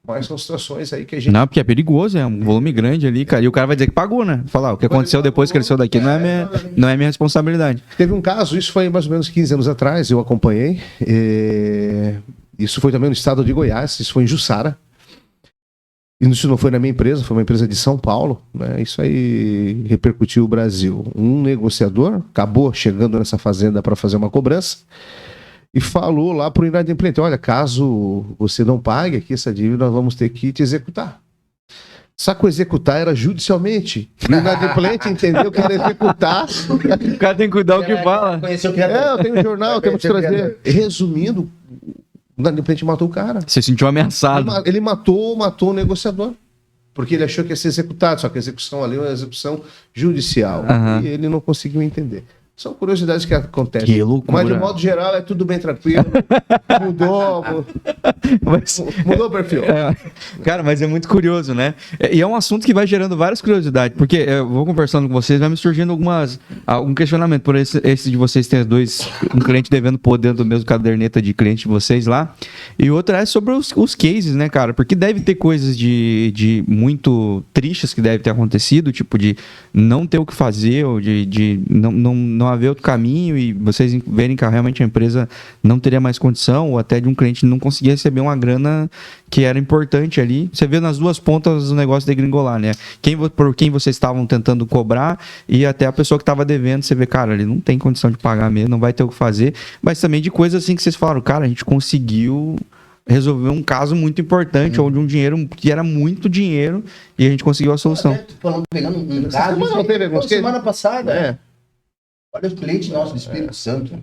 Mas são situações aí que a gente... Não, porque é perigoso, é um volume grande ali, cara. E o cara vai dizer que pagou, né? Falar, o que aconteceu depois que ele saiu daqui não é minha responsabilidade. Teve um caso, isso foi mais ou menos 15 anos atrás, eu acompanhei. Isso foi também no estado de Goiás, isso foi em Jussara. Isso não foi na minha empresa, foi uma empresa de São Paulo, né? Isso aí repercutiu o Brasil. Um negociador acabou chegando nessa fazenda para fazer uma cobrança e falou lá para o inadimplente, olha, caso você não pague aqui essa dívida, nós vamos ter que te executar. Só que o executar era judicialmente. O inadimplente entendeu que era executar. O cara tem que cuidar o que fala. Conheceu o criador. Eu tenho um jornal, temos que trazer. Resumindo, o inadimplente matou o cara. Você se sentiu ameaçado. Ele matou o negociador. Porque ele achou que ia ser executado, só que a execução ali é uma execução judicial. E ele não conseguiu entender. São curiosidades que acontecem. Que loucura. Mas, de modo geral, é tudo bem tranquilo. Mudou o perfil. Cara, mas é muito curioso, né? E é um assunto que vai gerando várias curiosidades. Porque eu vou conversando com vocês, vai me surgindo algum questionamento. Por esse de vocês ter um cliente devendo pôr dentro do mesmo caderneta de cliente de vocês lá. E outra é sobre os cases, né, cara? Porque deve ter coisas de muito tristes que deve ter acontecido, tipo de não ter o que fazer, ou de não haver outro caminho e vocês verem que realmente a empresa não teria mais condição, ou até de um cliente não conseguir receber uma grana que era importante ali. Você vê nas duas pontas o negócio degringolar, né? Por quem vocês estavam tentando cobrar e até a pessoa que estava devendo, você vê, cara, ele não tem condição de pagar mesmo, não vai ter o que fazer, mas também de coisas assim que vocês falaram, cara, a gente conseguiu resolver um caso muito importante, onde um dinheiro que era muito dinheiro e a gente conseguiu a solução. Pegando um caso, semana passada, olha os clientes nossos do Espírito Santo,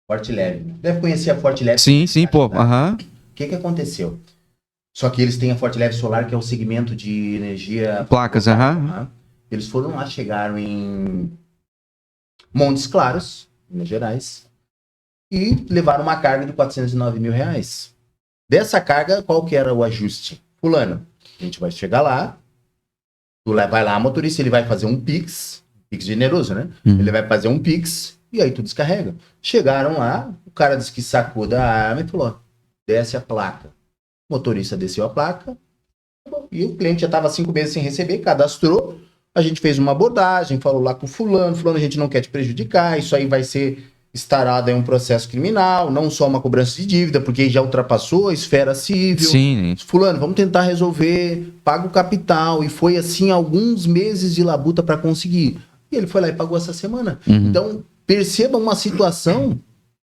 Forte Leve. Deve conhecer a Forte Leve. Sim, pô. O que aconteceu? Só que eles têm a Forte Leve Solar, que é o segmento de energia... Placas, Eles foram lá, chegaram em Montes Claros, Minas Gerais, e levaram uma carga de 409 mil reais. Dessa carga, qual que era o ajuste? Fulano, a gente vai chegar lá, vai lá, motorista, ele vai fazer um Pix generoso, né? Ele vai fazer um Pix e aí tu descarrega. Chegaram lá, o cara disse que sacou da arma e falou, desce a placa. O motorista desceu a placa e o cliente já estava 5 meses sem receber, cadastrou, a gente fez uma abordagem, falou lá com fulano, a gente não quer te prejudicar, isso aí vai ser estarado em um processo criminal, não só uma cobrança de dívida, porque já ultrapassou a esfera civil. Sim. Fulano, vamos tentar resolver, paga o capital, e foi assim alguns meses de labuta para conseguir. E ele foi lá e pagou essa semana. Então, perceba uma situação,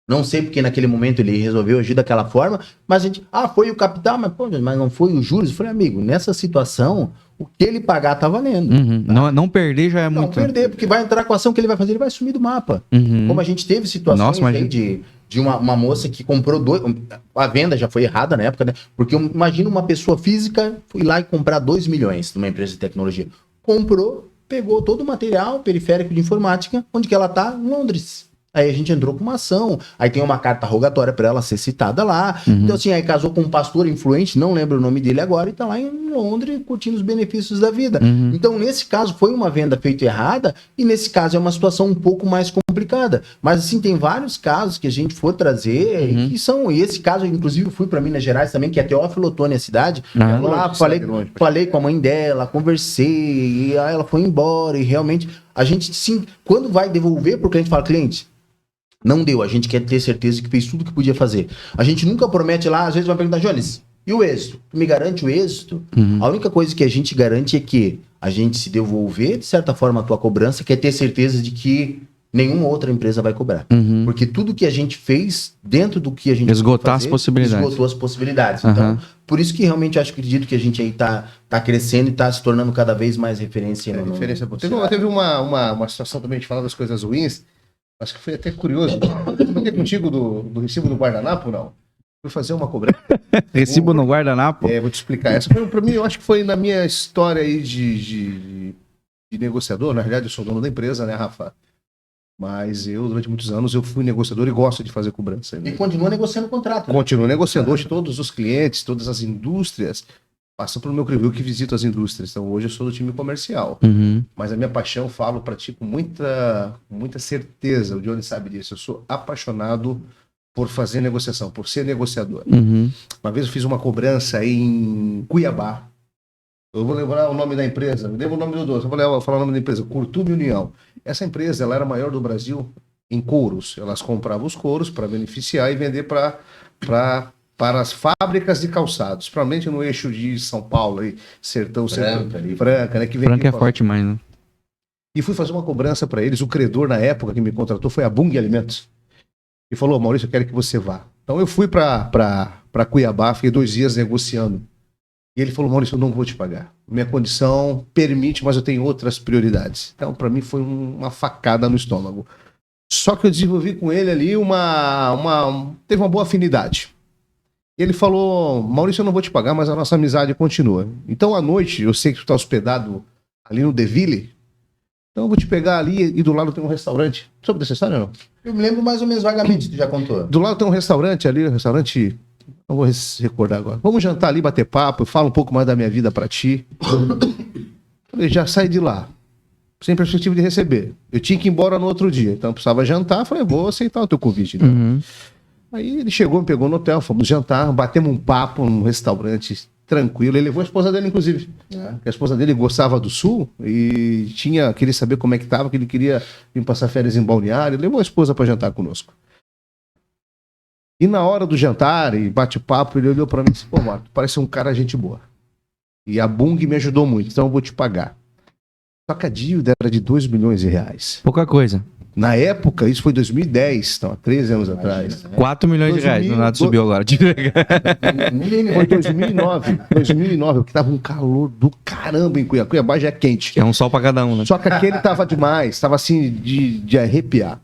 não sei porque naquele momento ele resolveu agir daquela forma, mas a gente, foi o capital, mas não foi os juros. Eu falei, amigo, nessa situação, o que ele pagar tá valendo. Tá? Não perder já é muito... Não perder, porque vai entrar com a ação que ele vai fazer, ele vai sumir do mapa. Como a gente teve situações aí de uma moça que comprou a venda já foi errada na época, né? Porque imagina uma pessoa física foi lá e comprar 2 milhões numa empresa de tecnologia. Comprou, pegou todo o material periférico de informática, onde que ela tá? Em Londres. Aí a gente entrou com uma ação, aí tem uma carta rogatória para ela ser citada lá. Então assim, aí casou com um pastor influente, não lembro o nome dele agora, e tá lá em Londres curtindo os benefícios da vida. Então nesse caso foi uma venda feita errada, e nesse caso é uma situação um pouco mais complicada. complicada. Mas, assim, tem vários casos que a gente for trazer que são... E esse caso, inclusive, eu fui para Minas Gerais também, que é Teófilo Otoni, a cidade. Ah, Lá, falei com a mãe dela, conversei, e aí ela foi embora. E realmente, a gente, sim, quando vai devolver pro cliente, fala, cliente, não deu, a gente quer ter certeza que fez tudo que podia fazer. A gente nunca promete lá, às vezes vai perguntar, Jones, e o êxito? Tu me garante o êxito? A única coisa que a gente garante é que a gente se devolver, de certa forma, a tua cobrança, quer ter certeza de que nenhuma outra empresa vai cobrar. Porque tudo que a gente fez, dentro do que a gente esgotou as possibilidades. Então, por isso que realmente eu acredito que a gente aí tá crescendo e tá se tornando cada vez mais referência. Teve uma situação também de falar das coisas ruins. Acho que foi até curioso. Eu comentei contigo do recibo do guardanapo, não? Fui fazer uma cobrança. Recibo no guardanapo? Vou te explicar. Essa foi, pra mim, eu acho que foi na minha história aí de negociador. Na realidade, eu sou dono da empresa, né, Rafa? Mas eu, durante muitos anos, eu fui negociador e gosto de fazer cobrança. Né? E continua negociando o contrato. Né? Continuo negociando. Hoje, todos os clientes, todas as indústrias passam pelo meu crivo. Eu que visito as indústrias. Então, hoje eu sou do time comercial. Mas a minha paixão, falo para ti com muita certeza. O Johnny sabe disso. Eu sou apaixonado por fazer negociação, por ser negociador. Uma vez eu fiz uma cobrança aí em Cuiabá. Eu vou lembrar o nome da empresa, me lembro o nome do doce, eu vou falar o nome da empresa, Curtume União. Essa empresa, ela era a maior do Brasil em couros. Elas compravam os couros para beneficiar e vender para as fábricas de calçados, principalmente no eixo de São Paulo, aí, Sertão, Franca, né? Que Franca é forte mais, né? E fui fazer uma cobrança para eles. O credor, na época, que me contratou foi a Bung Alimentos. E falou, Maurício, eu quero que você vá. Então eu fui para Cuiabá, fiquei 2 dias negociando. E ele falou, Maurício, eu não vou te pagar. Minha condição permite, mas eu tenho outras prioridades. Então, para mim, foi uma facada no estômago. Só que eu desenvolvi com ele ali teve uma boa afinidade. Ele falou, Maurício, eu não vou te pagar, mas a nossa amizade continua. Então, à noite, eu sei que tu está hospedado ali no Deville, então eu vou te pegar ali e do lado tem um restaurante. Soube dessa história ou não? Eu me lembro mais ou menos vagamente, tu já contou. Do lado tem um restaurante ali, não vou recordar agora. Vamos jantar ali, bater papo, eu falo um pouco mais da minha vida pra ti. Falei, já saí de lá, sem perspectiva de receber. Eu tinha que ir embora no outro dia, então eu precisava jantar. Falei, vou aceitar o teu convite. Então. Aí ele chegou, me pegou no hotel, fomos jantar, batemos um papo num restaurante tranquilo. Ele levou a esposa dele, inclusive. Porque a esposa dele gostava do Sul e queria saber como é que tava, que ele queria vir passar férias em Balneário. Levou a esposa para jantar conosco. E na hora do jantar e bate-papo, ele olhou para mim e disse, pô, Marco, parece um cara gente boa. E a Bung me ajudou muito, então eu vou te pagar. Só que a dívida era de R$2 milhões. Pouca coisa. Na época, isso foi 2010, então, há 13 anos atrás. R$4 milhões, não nada subiu agora. Foi 2009, que tava um calor do caramba em Cuiabá. Cuiabá já é quente. É um sol pra cada um, né? Só que aquele tava demais, tava assim de arrepiar.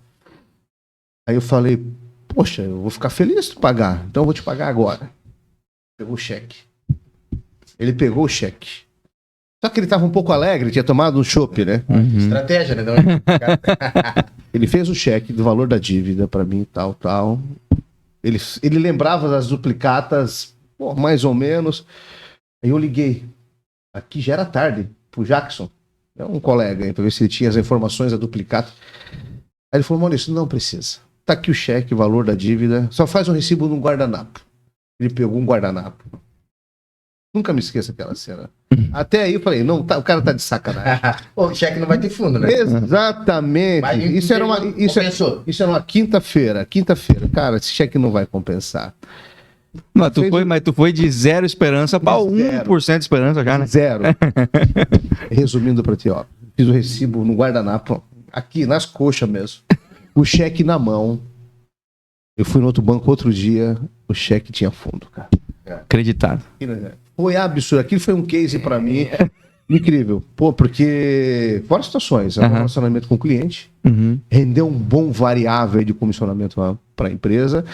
Aí eu falei, poxa, eu vou ficar feliz de pagar, então eu vou te pagar agora. Pegou o cheque. Ele pegou o cheque. Só que ele tava um pouco alegre, tinha tomado um chopp, né? Estratégia, né? Ele fez o cheque do valor da dívida pra mim, tal. Ele lembrava das duplicatas, pô, mais ou menos. Aí eu liguei. Aqui já era tarde, pro Jackson, é um colega, pra ver se ele tinha as informações da duplicata. Aí ele falou, Maurício, não precisa. Tá aqui o cheque, o valor da dívida. Só faz um recibo num guardanapo. Ele pegou um guardanapo. Nunca me esqueça aquela cena. Até aí eu falei, não, o cara tá de sacanagem. O cheque não vai ter fundo, né? Exatamente. Mas isso era uma quinta-feira. Cara, esse cheque não vai compensar. Mas tu foi de 0 esperança para 1% de esperança já, né? 0. Resumindo pra ti, ó. Fiz o recibo no guardanapo, aqui nas coxas mesmo. O cheque na mão. Eu fui no outro banco outro dia, o cheque tinha fundo, cara. Acreditado. Foi absurdo. Aquilo foi um case pra mim incrível. Pô, porque fora situações, relacionamento com o cliente, rendeu um bom variável de comissionamento para a empresa.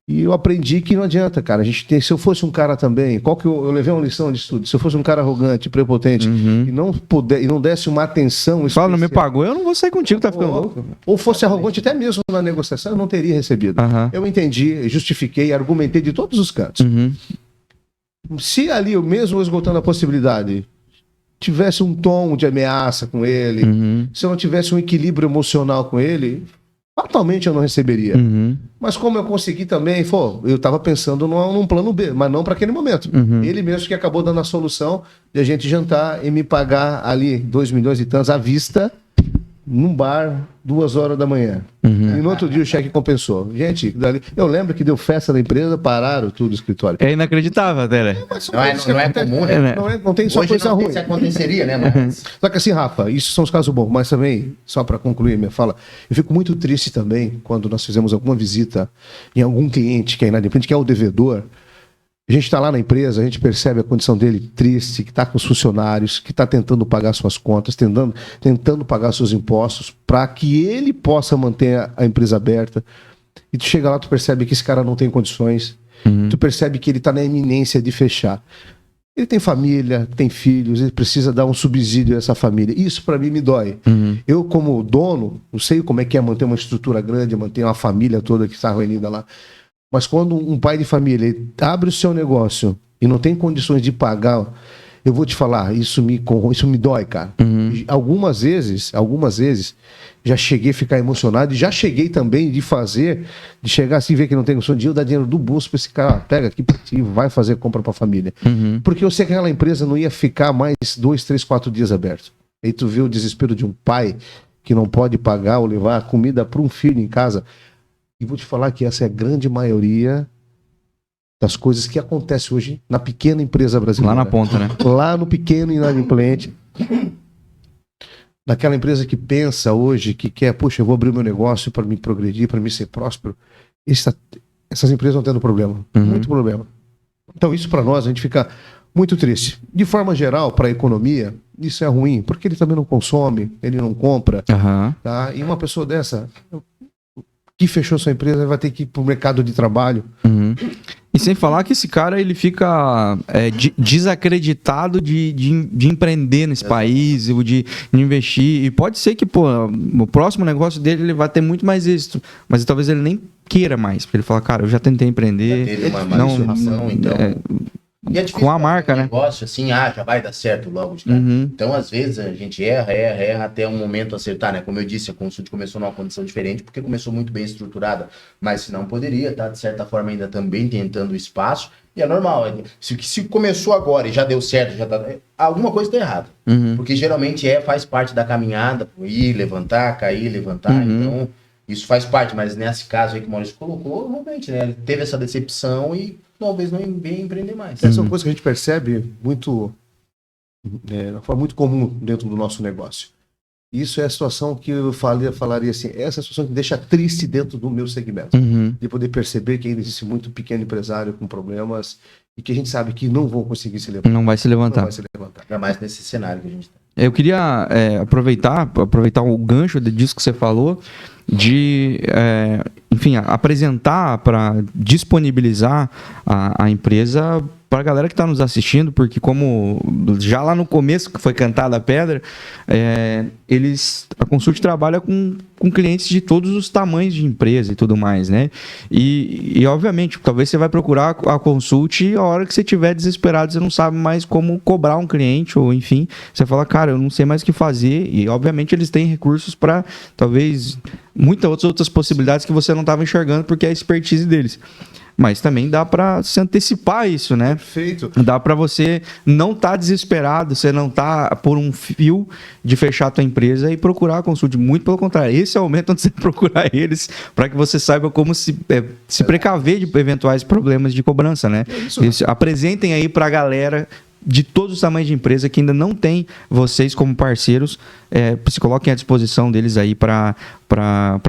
E eu aprendi que não adianta, cara. A gente tem, se eu fosse um cara também, eu levei uma lição de estudo. Se eu fosse um cara arrogante, prepotente e não desse uma atenção especial, fala, não me pagou, eu não vou sair contigo, tá ficando louco. Ou fosse arrogante até mesmo na negociação, eu não teria recebido. Eu entendi, justifiquei, argumentei de todos os cantos. Se ali, eu mesmo esgotando a possibilidade, tivesse um tom de ameaça com ele, se eu não tivesse um equilíbrio emocional com ele, Fatalmente eu não receberia. Mas como eu consegui também, eu estava pensando num plano B, mas não para aquele momento. Ele mesmo que acabou dando a solução de a gente jantar e me pagar ali 2 milhões e tantos à vista, num bar, 2 horas da manhã. E no outro dia o cheque compensou. Gente, eu lembro que deu festa na empresa, pararam tudo o escritório. É inacreditável até, né? Não é comum, né? Não tem só Hoje coisa não ruim. sei se aconteceria, né? Mas... Só que assim, Rafa, isso são os casos bons, mas também, só para concluir minha fala, eu fico muito triste também quando nós fizemos alguma visita em algum cliente que é inadimplente, que é o devedor. A gente está lá na empresa, a gente percebe a condição dele triste, que está com os funcionários, que está tentando pagar suas contas, tentando pagar seus impostos, para que ele possa manter a empresa aberta. E tu chega lá, tu percebe que esse cara não tem condições, tu percebe que ele está na iminência de fechar. Ele tem família, tem filhos, ele precisa dar um subsídio a essa família. Isso para mim me dói. Eu, como dono, não sei como é que é manter uma estrutura grande, manter uma família toda que está reunida lá. Mas quando um pai de família ele abre o seu negócio e não tem condições de pagar, eu vou te falar, isso me dói, cara. Algumas vezes, já cheguei a ficar emocionado e já cheguei também de chegar assim, ver que não tem condição de eu dar dinheiro do bolso para esse cara, pega aqui pra ti, vai fazer compra para a família. Porque eu sei que aquela empresa não ia ficar mais 2, 3, 4 dias aberto. Aí tu vê o desespero de um pai que não pode pagar ou levar comida para um filho em casa. E vou te falar que essa é a grande maioria das coisas que acontece hoje na pequena empresa brasileira. Lá na ponta, né? Lá no pequeno inadimplente. Naquela empresa que pensa hoje, que quer, puxa, eu vou abrir o meu negócio para me progredir, para me ser próspero. Essas empresas estão tendo problema. Muito problema. Então isso para nós, a gente fica muito triste. De forma geral, para a economia, isso é ruim, porque ele também não consome, ele não compra. Tá? E uma pessoa dessa... que fechou sua empresa vai ter que ir para o mercado de trabalho. E sem falar que esse cara ele fica desacreditado de empreender nesse país, ou de investir. E pode ser que o próximo negócio dele ele vai ter muito mais êxito, mas talvez ele nem queira mais. Porque ele fala, cara, eu já tentei empreender. Já teve uma situação, então... E é difícil com a marca, né? Negócio assim, já vai dar certo logo de cara. Então, às vezes, a gente erra até um momento acertar, né? Como eu disse, a Consult começou numa condição diferente, porque começou muito bem estruturada, mas se não poderia, tá? De certa forma, ainda também tentando espaço, e é normal. Se começou agora e já deu certo, já tá... alguma coisa tá errada. Porque geralmente faz parte da caminhada, ir, levantar, cair, levantar, então... Isso faz parte, mas nesse caso aí que o Maurício colocou, realmente, né? Ele teve essa decepção e talvez não venha empreender mais. Essa é uma coisa que a gente percebe muito, de forma muito comum dentro do nosso negócio. Isso é a situação que eu falaria assim, essa é a situação que me deixa triste dentro do meu segmento. De poder perceber que ainda existe muito pequeno empresário com problemas e que a gente sabe que não vão conseguir se levantar. Não vai se levantar. Ainda mais nesse cenário que a gente tem. Eu queria aproveitar o gancho disso que você falou, de, enfim, apresentar, para disponibilizar a empresa para a galera que está nos assistindo, porque como já lá no começo que foi cantada a pedra, a Consult trabalha com clientes de todos os tamanhos de empresa e tudo mais, né? E obviamente, talvez você vai procurar a Consult e a hora que você estiver desesperado, você não sabe mais como cobrar um cliente, ou enfim, você fala, cara, eu não sei mais o que fazer, e obviamente eles têm recursos para, talvez, muitas outras possibilidades que você não estava enxergando, porque é a expertise deles. Mas também dá para se antecipar isso, né? Perfeito. Dá para você não estar desesperado, você não tá por um fio de fechar a tua empresa e procurar a Consult. Muito pelo contrário, esse é o momento onde você procurar eles para que você saiba como se precaver de eventuais problemas de cobrança, né? Eles apresentem aí para a galera de todos os tamanhos de empresa que ainda não tem vocês como parceiros, se coloquem à disposição deles aí para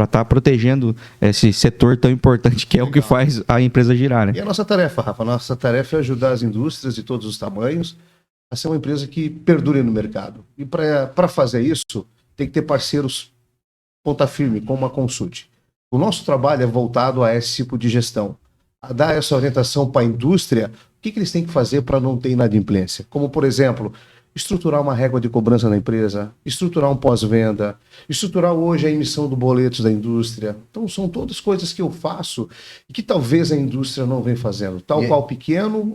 estar protegendo esse setor tão importante que é o que faz a empresa girar, né? E a nossa tarefa, Rafa, nossa tarefa é ajudar as indústrias de todos os tamanhos a ser uma empresa que perdure no mercado. E para fazer isso, tem que ter parceiros ponta firme, como a Consult. O nosso trabalho é voltado a esse tipo de gestão, a dar essa orientação para a indústria. O que eles têm que fazer para não ter inadimplência? Como, por exemplo, estruturar uma régua de cobrança na empresa, estruturar um pós-venda, estruturar hoje a emissão do boletos da indústria. Então, são todas coisas que eu faço e que talvez a indústria não vem fazendo. Tal qual pequeno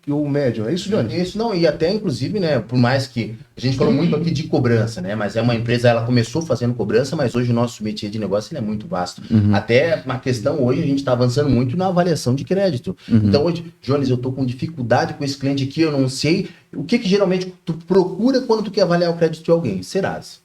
ou médio. É isso, Johnny? Isso não, e até, inclusive, né, por mais que A gente falou muito aqui de cobrança, né? Mas é uma empresa, ela começou fazendo cobrança, mas hoje o nosso métier de negócio ele é muito vasto. Até uma questão, hoje a gente está avançando muito na avaliação de crédito. Então hoje, Jones, eu estou com dificuldade com esse cliente aqui, eu não sei. O que geralmente tu procura quando tu quer avaliar o crédito de alguém? Serasa.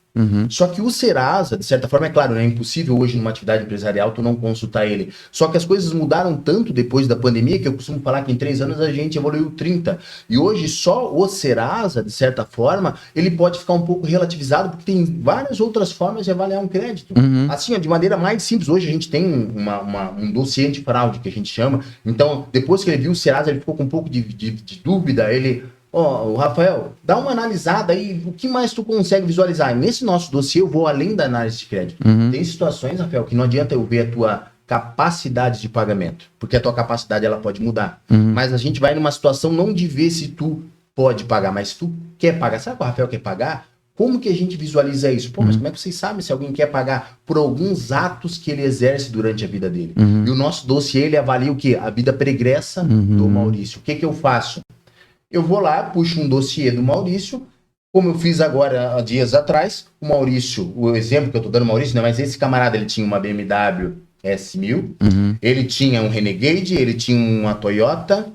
Só que o Serasa, de certa forma, é claro, né, é impossível hoje numa atividade empresarial tu não consultar ele. Só que as coisas mudaram tanto depois da pandemia que eu costumo falar que em 3 anos a gente evoluiu 30. E hoje só o Serasa, de certa forma, ele pode ficar um pouco relativizado porque tem várias outras formas de avaliar um crédito. Assim, ó, de maneira mais simples, hoje a gente tem um dossiê antifraude que a gente chama. Então, depois que ele viu o Serasa, ele ficou com um pouco de dúvida, ele... o Rafael, dá uma analisada aí, o que mais tu consegue visualizar? Nesse nosso dossiê eu vou além da análise de crédito. Tem situações, Rafael, que não adianta eu ver a tua capacidade de pagamento, porque a tua capacidade ela pode mudar. Mas a gente vai numa situação não de ver se tu pode pagar, mas se tu quer pagar. Sabe o que o Rafael quer pagar? Como que a gente visualiza isso? Pô, mas como é que vocês sabem se alguém quer pagar por alguns atos que ele exerce durante a vida dele? E o nosso dossiê, ele avalia o quê? A vida pregressa do Maurício. O que eu faço? Eu vou lá, puxo um dossiê do Maurício, como eu fiz agora, há dias atrás. O Maurício, o exemplo que eu tô dando, Maurício, né? Mas esse camarada, ele tinha uma BMW S1000, ele tinha um Renegade, ele tinha uma Toyota,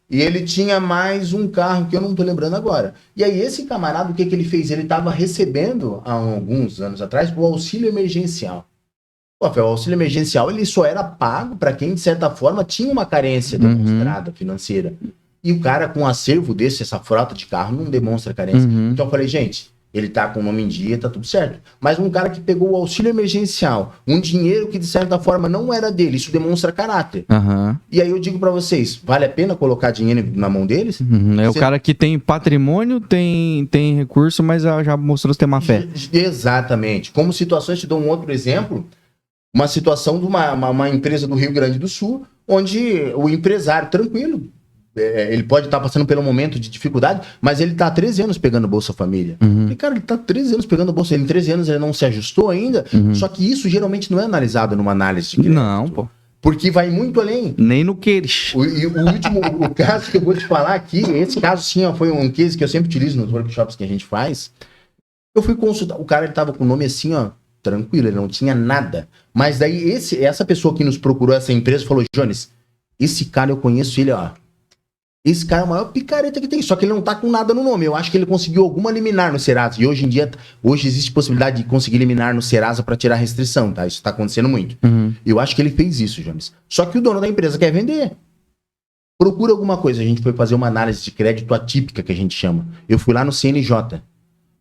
e ele tinha mais um carro que eu não tô lembrando agora. E aí esse camarada, o que ele fez? Ele tava recebendo, há alguns anos atrás, o auxílio emergencial. Pô, o auxílio emergencial, ele só era pago para quem, de certa forma, tinha uma carência demonstrada financeira. E o cara com um acervo desse, essa frota de carro, não demonstra carência. Então eu falei, gente, ele tá com o nome em dia, tá tudo certo. Mas um cara que pegou o auxílio emergencial, um dinheiro que de certa forma não era dele, isso demonstra caráter. E aí eu digo pra vocês, vale a pena colocar dinheiro na mão deles? É o cara que tem patrimônio, tem recurso, mas já mostrou ter má fé. Exatamente. Como situações, te dou um outro exemplo, uma situação de uma empresa do Rio Grande do Sul, onde o empresário, tranquilo, ele pode estar passando pelo momento de dificuldade, mas ele está há 13 anos pegando Bolsa Família. E, cara, ele está há 13 anos pegando Bolsa. Em 13 anos ele não se ajustou ainda, só que isso geralmente não é analisado numa análise de crédito. Não, pô. Porque vai muito além. Nem no queixo. O caso que eu vou te falar aqui, esse caso sim, ó, foi um case que eu sempre utilizo nos workshops que a gente faz. Eu fui consultar, o cara ele tava com o nome assim, ó, tranquilo, ele não tinha nada. Mas daí essa pessoa que nos procurou, essa empresa, falou, Jones, esse cara eu conheço ele, ó. Esse cara é o maior picareta que tem, só que ele não tá com nada no nome. Eu acho que ele conseguiu alguma liminar no Serasa. E hoje em dia, existe possibilidade de conseguir liminar no Serasa para tirar restrição, tá? Isso tá acontecendo muito. Eu acho que ele fez isso, Jones. Só que o dono da empresa quer vender. Procura alguma coisa. A gente foi fazer uma análise de crédito atípica, que a gente chama. Eu fui lá no CNJ.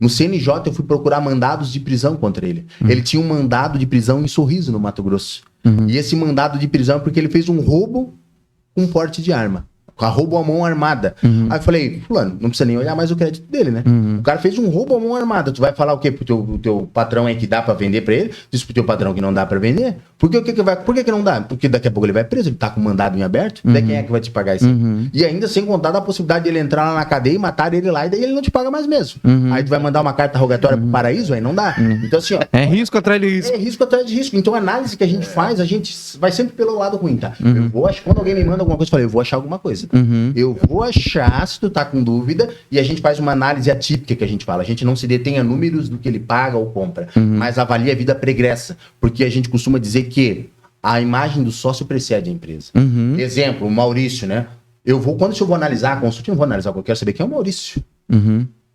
No CNJ eu fui procurar mandados de prisão contra ele. Ele tinha um mandado de prisão em Sorriso, no Mato Grosso. E esse mandado de prisão é porque ele fez um roubo com porte de arma. Com a roubo à mão armada. Aí eu falei, fulano, não precisa nem olhar mais o crédito dele, né? O cara fez um roubo à mão armada. Tu vai falar o quê pro teu patrão aí que dá pra vender pra ele? Diz pro teu patrão que não dá pra vender? Por que não dá? Porque daqui a pouco ele vai preso, ele tá com mandado em aberto. Daí quem é que vai te pagar isso? E ainda sem contar da possibilidade de ele entrar lá na cadeia e matar ele lá, e daí ele não te paga mais mesmo. Aí tu vai mandar uma carta rogatória pro paraíso, aí não dá. Então assim, ó. É risco atrás de risco. É risco atrás de risco. Então a análise que a gente faz, a gente vai sempre pelo lado ruim, tá? Eu vou achar, quando alguém me manda alguma coisa, eu falei, eu vou achar alguma coisa. Eu vou achar, se tu tá com dúvida, e a gente faz uma análise atípica que a gente fala. A gente não se detém a números do que ele paga ou compra, mas avalia a vida pregressa, porque a gente costuma dizer que a imagem do sócio precede a empresa. Exemplo, o Maurício, né? Quando eu vou analisar a consulta, eu não vou analisar, eu quero saber quem é o Maurício.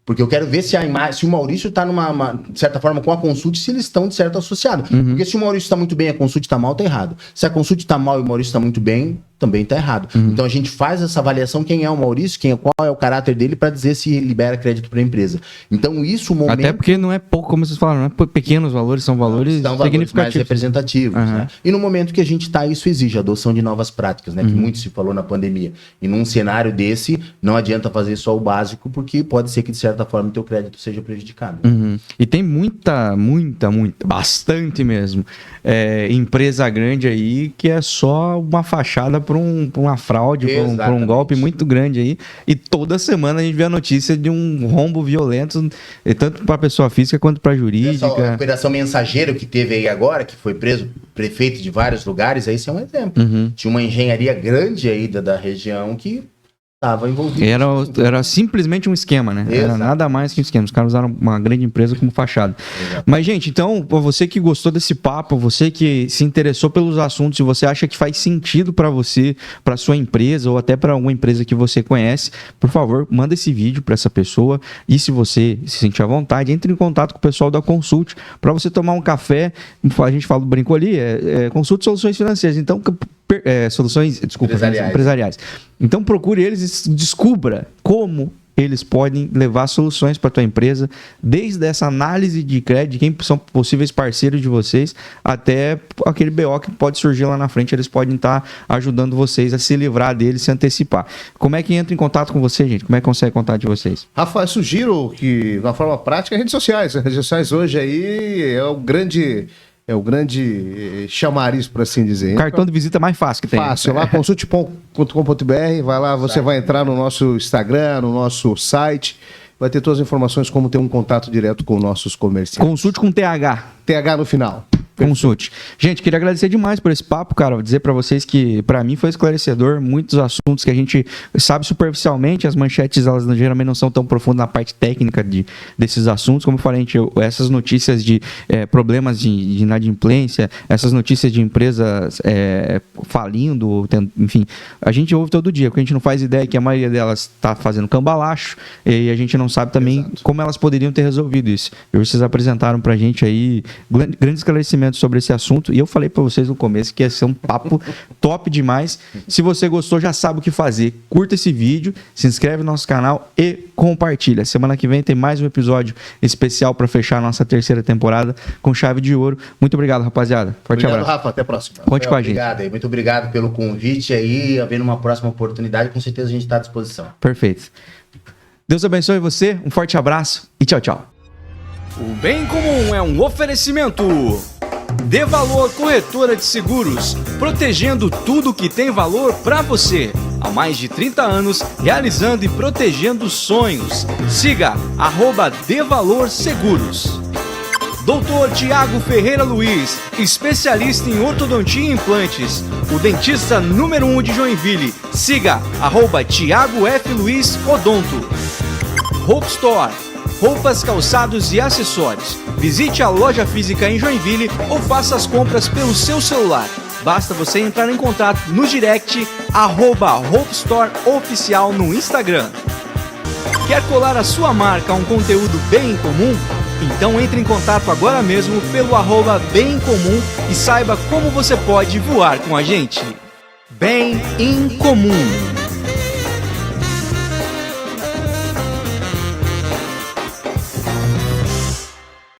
Porque eu quero ver se o Maurício está de certa forma, com a consulta, se eles estão, de certo, associados. Porque se o Maurício está muito bem e a consulta está mal, está errado. Se a consulta está mal e o Maurício está muito bem, também está errado. Então a gente faz essa avaliação, quem é o Maurício, qual é o caráter dele, para dizer se libera crédito para a empresa. Então isso, o momento... Até porque não é pouco, como vocês falaram, não é pequenos valores, são valores significativos. Mais representativos. Né? E no momento que a gente está, isso exige a adoção de novas práticas, né? Que muito se falou na pandemia. E num cenário desse, não adianta fazer só o básico, porque pode ser que, de certa forma, o teu crédito seja prejudicado. E tem bastante mesmo, empresa grande aí que é só uma fachada para uma fraude, para um golpe muito grande aí. E toda semana a gente vê a notícia de um rombo violento, tanto para pessoa física quanto para jurídica. A Operação Mensageiro que teve aí agora, que foi preso prefeito de vários lugares, aí esse é um exemplo. Tinha uma engenharia grande aí da região que estava envolvido. Era simplesmente um esquema, né? Exato. Era nada mais que um esquema. Os caras usaram uma grande empresa como fachada. Exato. Mas, gente, então, pra você que gostou desse papo, você que se interessou pelos assuntos e você acha que faz sentido para você, para sua empresa ou até para alguma empresa que você conhece, por favor, manda esse vídeo para essa pessoa. E se você se sentir à vontade, entre em contato com o pessoal da Consult para você tomar um café. A gente brincou ali, Consult Soluções Financeiras. Então, empresariais. Então procure eles e descubra como eles podem levar soluções para a tua empresa, desde essa análise de crédito, de quem são possíveis parceiros de vocês, até aquele BO que pode surgir lá na frente, eles podem estar ajudando vocês a se livrar dele, se antecipar. Como é que entra em contato com você, gente? Como é que consegue contato de vocês? Rafa, eu sugiro que, na forma prática, redes sociais. As redes sociais hoje aí é o grande chamariz, por assim dizer. Cartão de visita mais fácil que tem. Fácil, lá consulte.com.br, vai lá, você vai entrar no nosso Instagram, no nosso site, vai ter todas as informações como ter um contato direto com nossos comerciantes. Consulte com TH. TH no final. Consulte. Gente, queria agradecer demais por esse papo, cara. Vou dizer pra vocês que pra mim foi esclarecedor. Muitos assuntos que a gente sabe superficialmente, as manchetes elas geralmente não são tão profundas na parte técnica desses assuntos. Como eu falei, essas notícias de problemas de inadimplência, essas notícias de empresas falindo, enfim, a gente ouve todo dia, porque a gente não faz ideia que a maioria delas está fazendo cambalacho e a gente não sabe também como elas poderiam ter resolvido isso. E vocês apresentaram pra gente aí grande esclarecimento sobre esse assunto, e eu falei para vocês no começo que ia ser um papo top demais. Se você gostou, já sabe o que fazer. Curta esse vídeo, se inscreve no nosso canal e compartilha. Semana que vem tem mais um episódio especial para fechar a nossa 3ª temporada com chave de ouro. Muito obrigado, rapaziada. Forte abraço. Rafa, até a próxima. Conte com a gente. Obrigado aí, muito obrigado pelo convite aí, havendo uma próxima oportunidade, com certeza a gente está à disposição. Perfeito. Deus abençoe você, um forte abraço e tchau, tchau. O Bem Comum é um oferecimento. Dê Valor Corretora de Seguros, protegendo tudo que tem valor para você. Há mais de 30 anos, realizando e protegendo sonhos. Siga @DeValorSeguros. Dr. Tiago Ferreira Luiz, especialista em ortodontia e implantes. O dentista número 1 de Joinville. Siga @Tiago F. Luiz Odonto. Hope Store. Roupas, calçados e acessórios. Visite a loja física em Joinville ou faça as compras pelo seu celular. Basta você entrar em contato no direct @Hope Store Oficial no Instagram. Quer colar a sua marca a um conteúdo bem em comum? Então entre em contato agora mesmo pelo @Bem em Comum e saiba como você pode voar com a gente. Bem em Comum.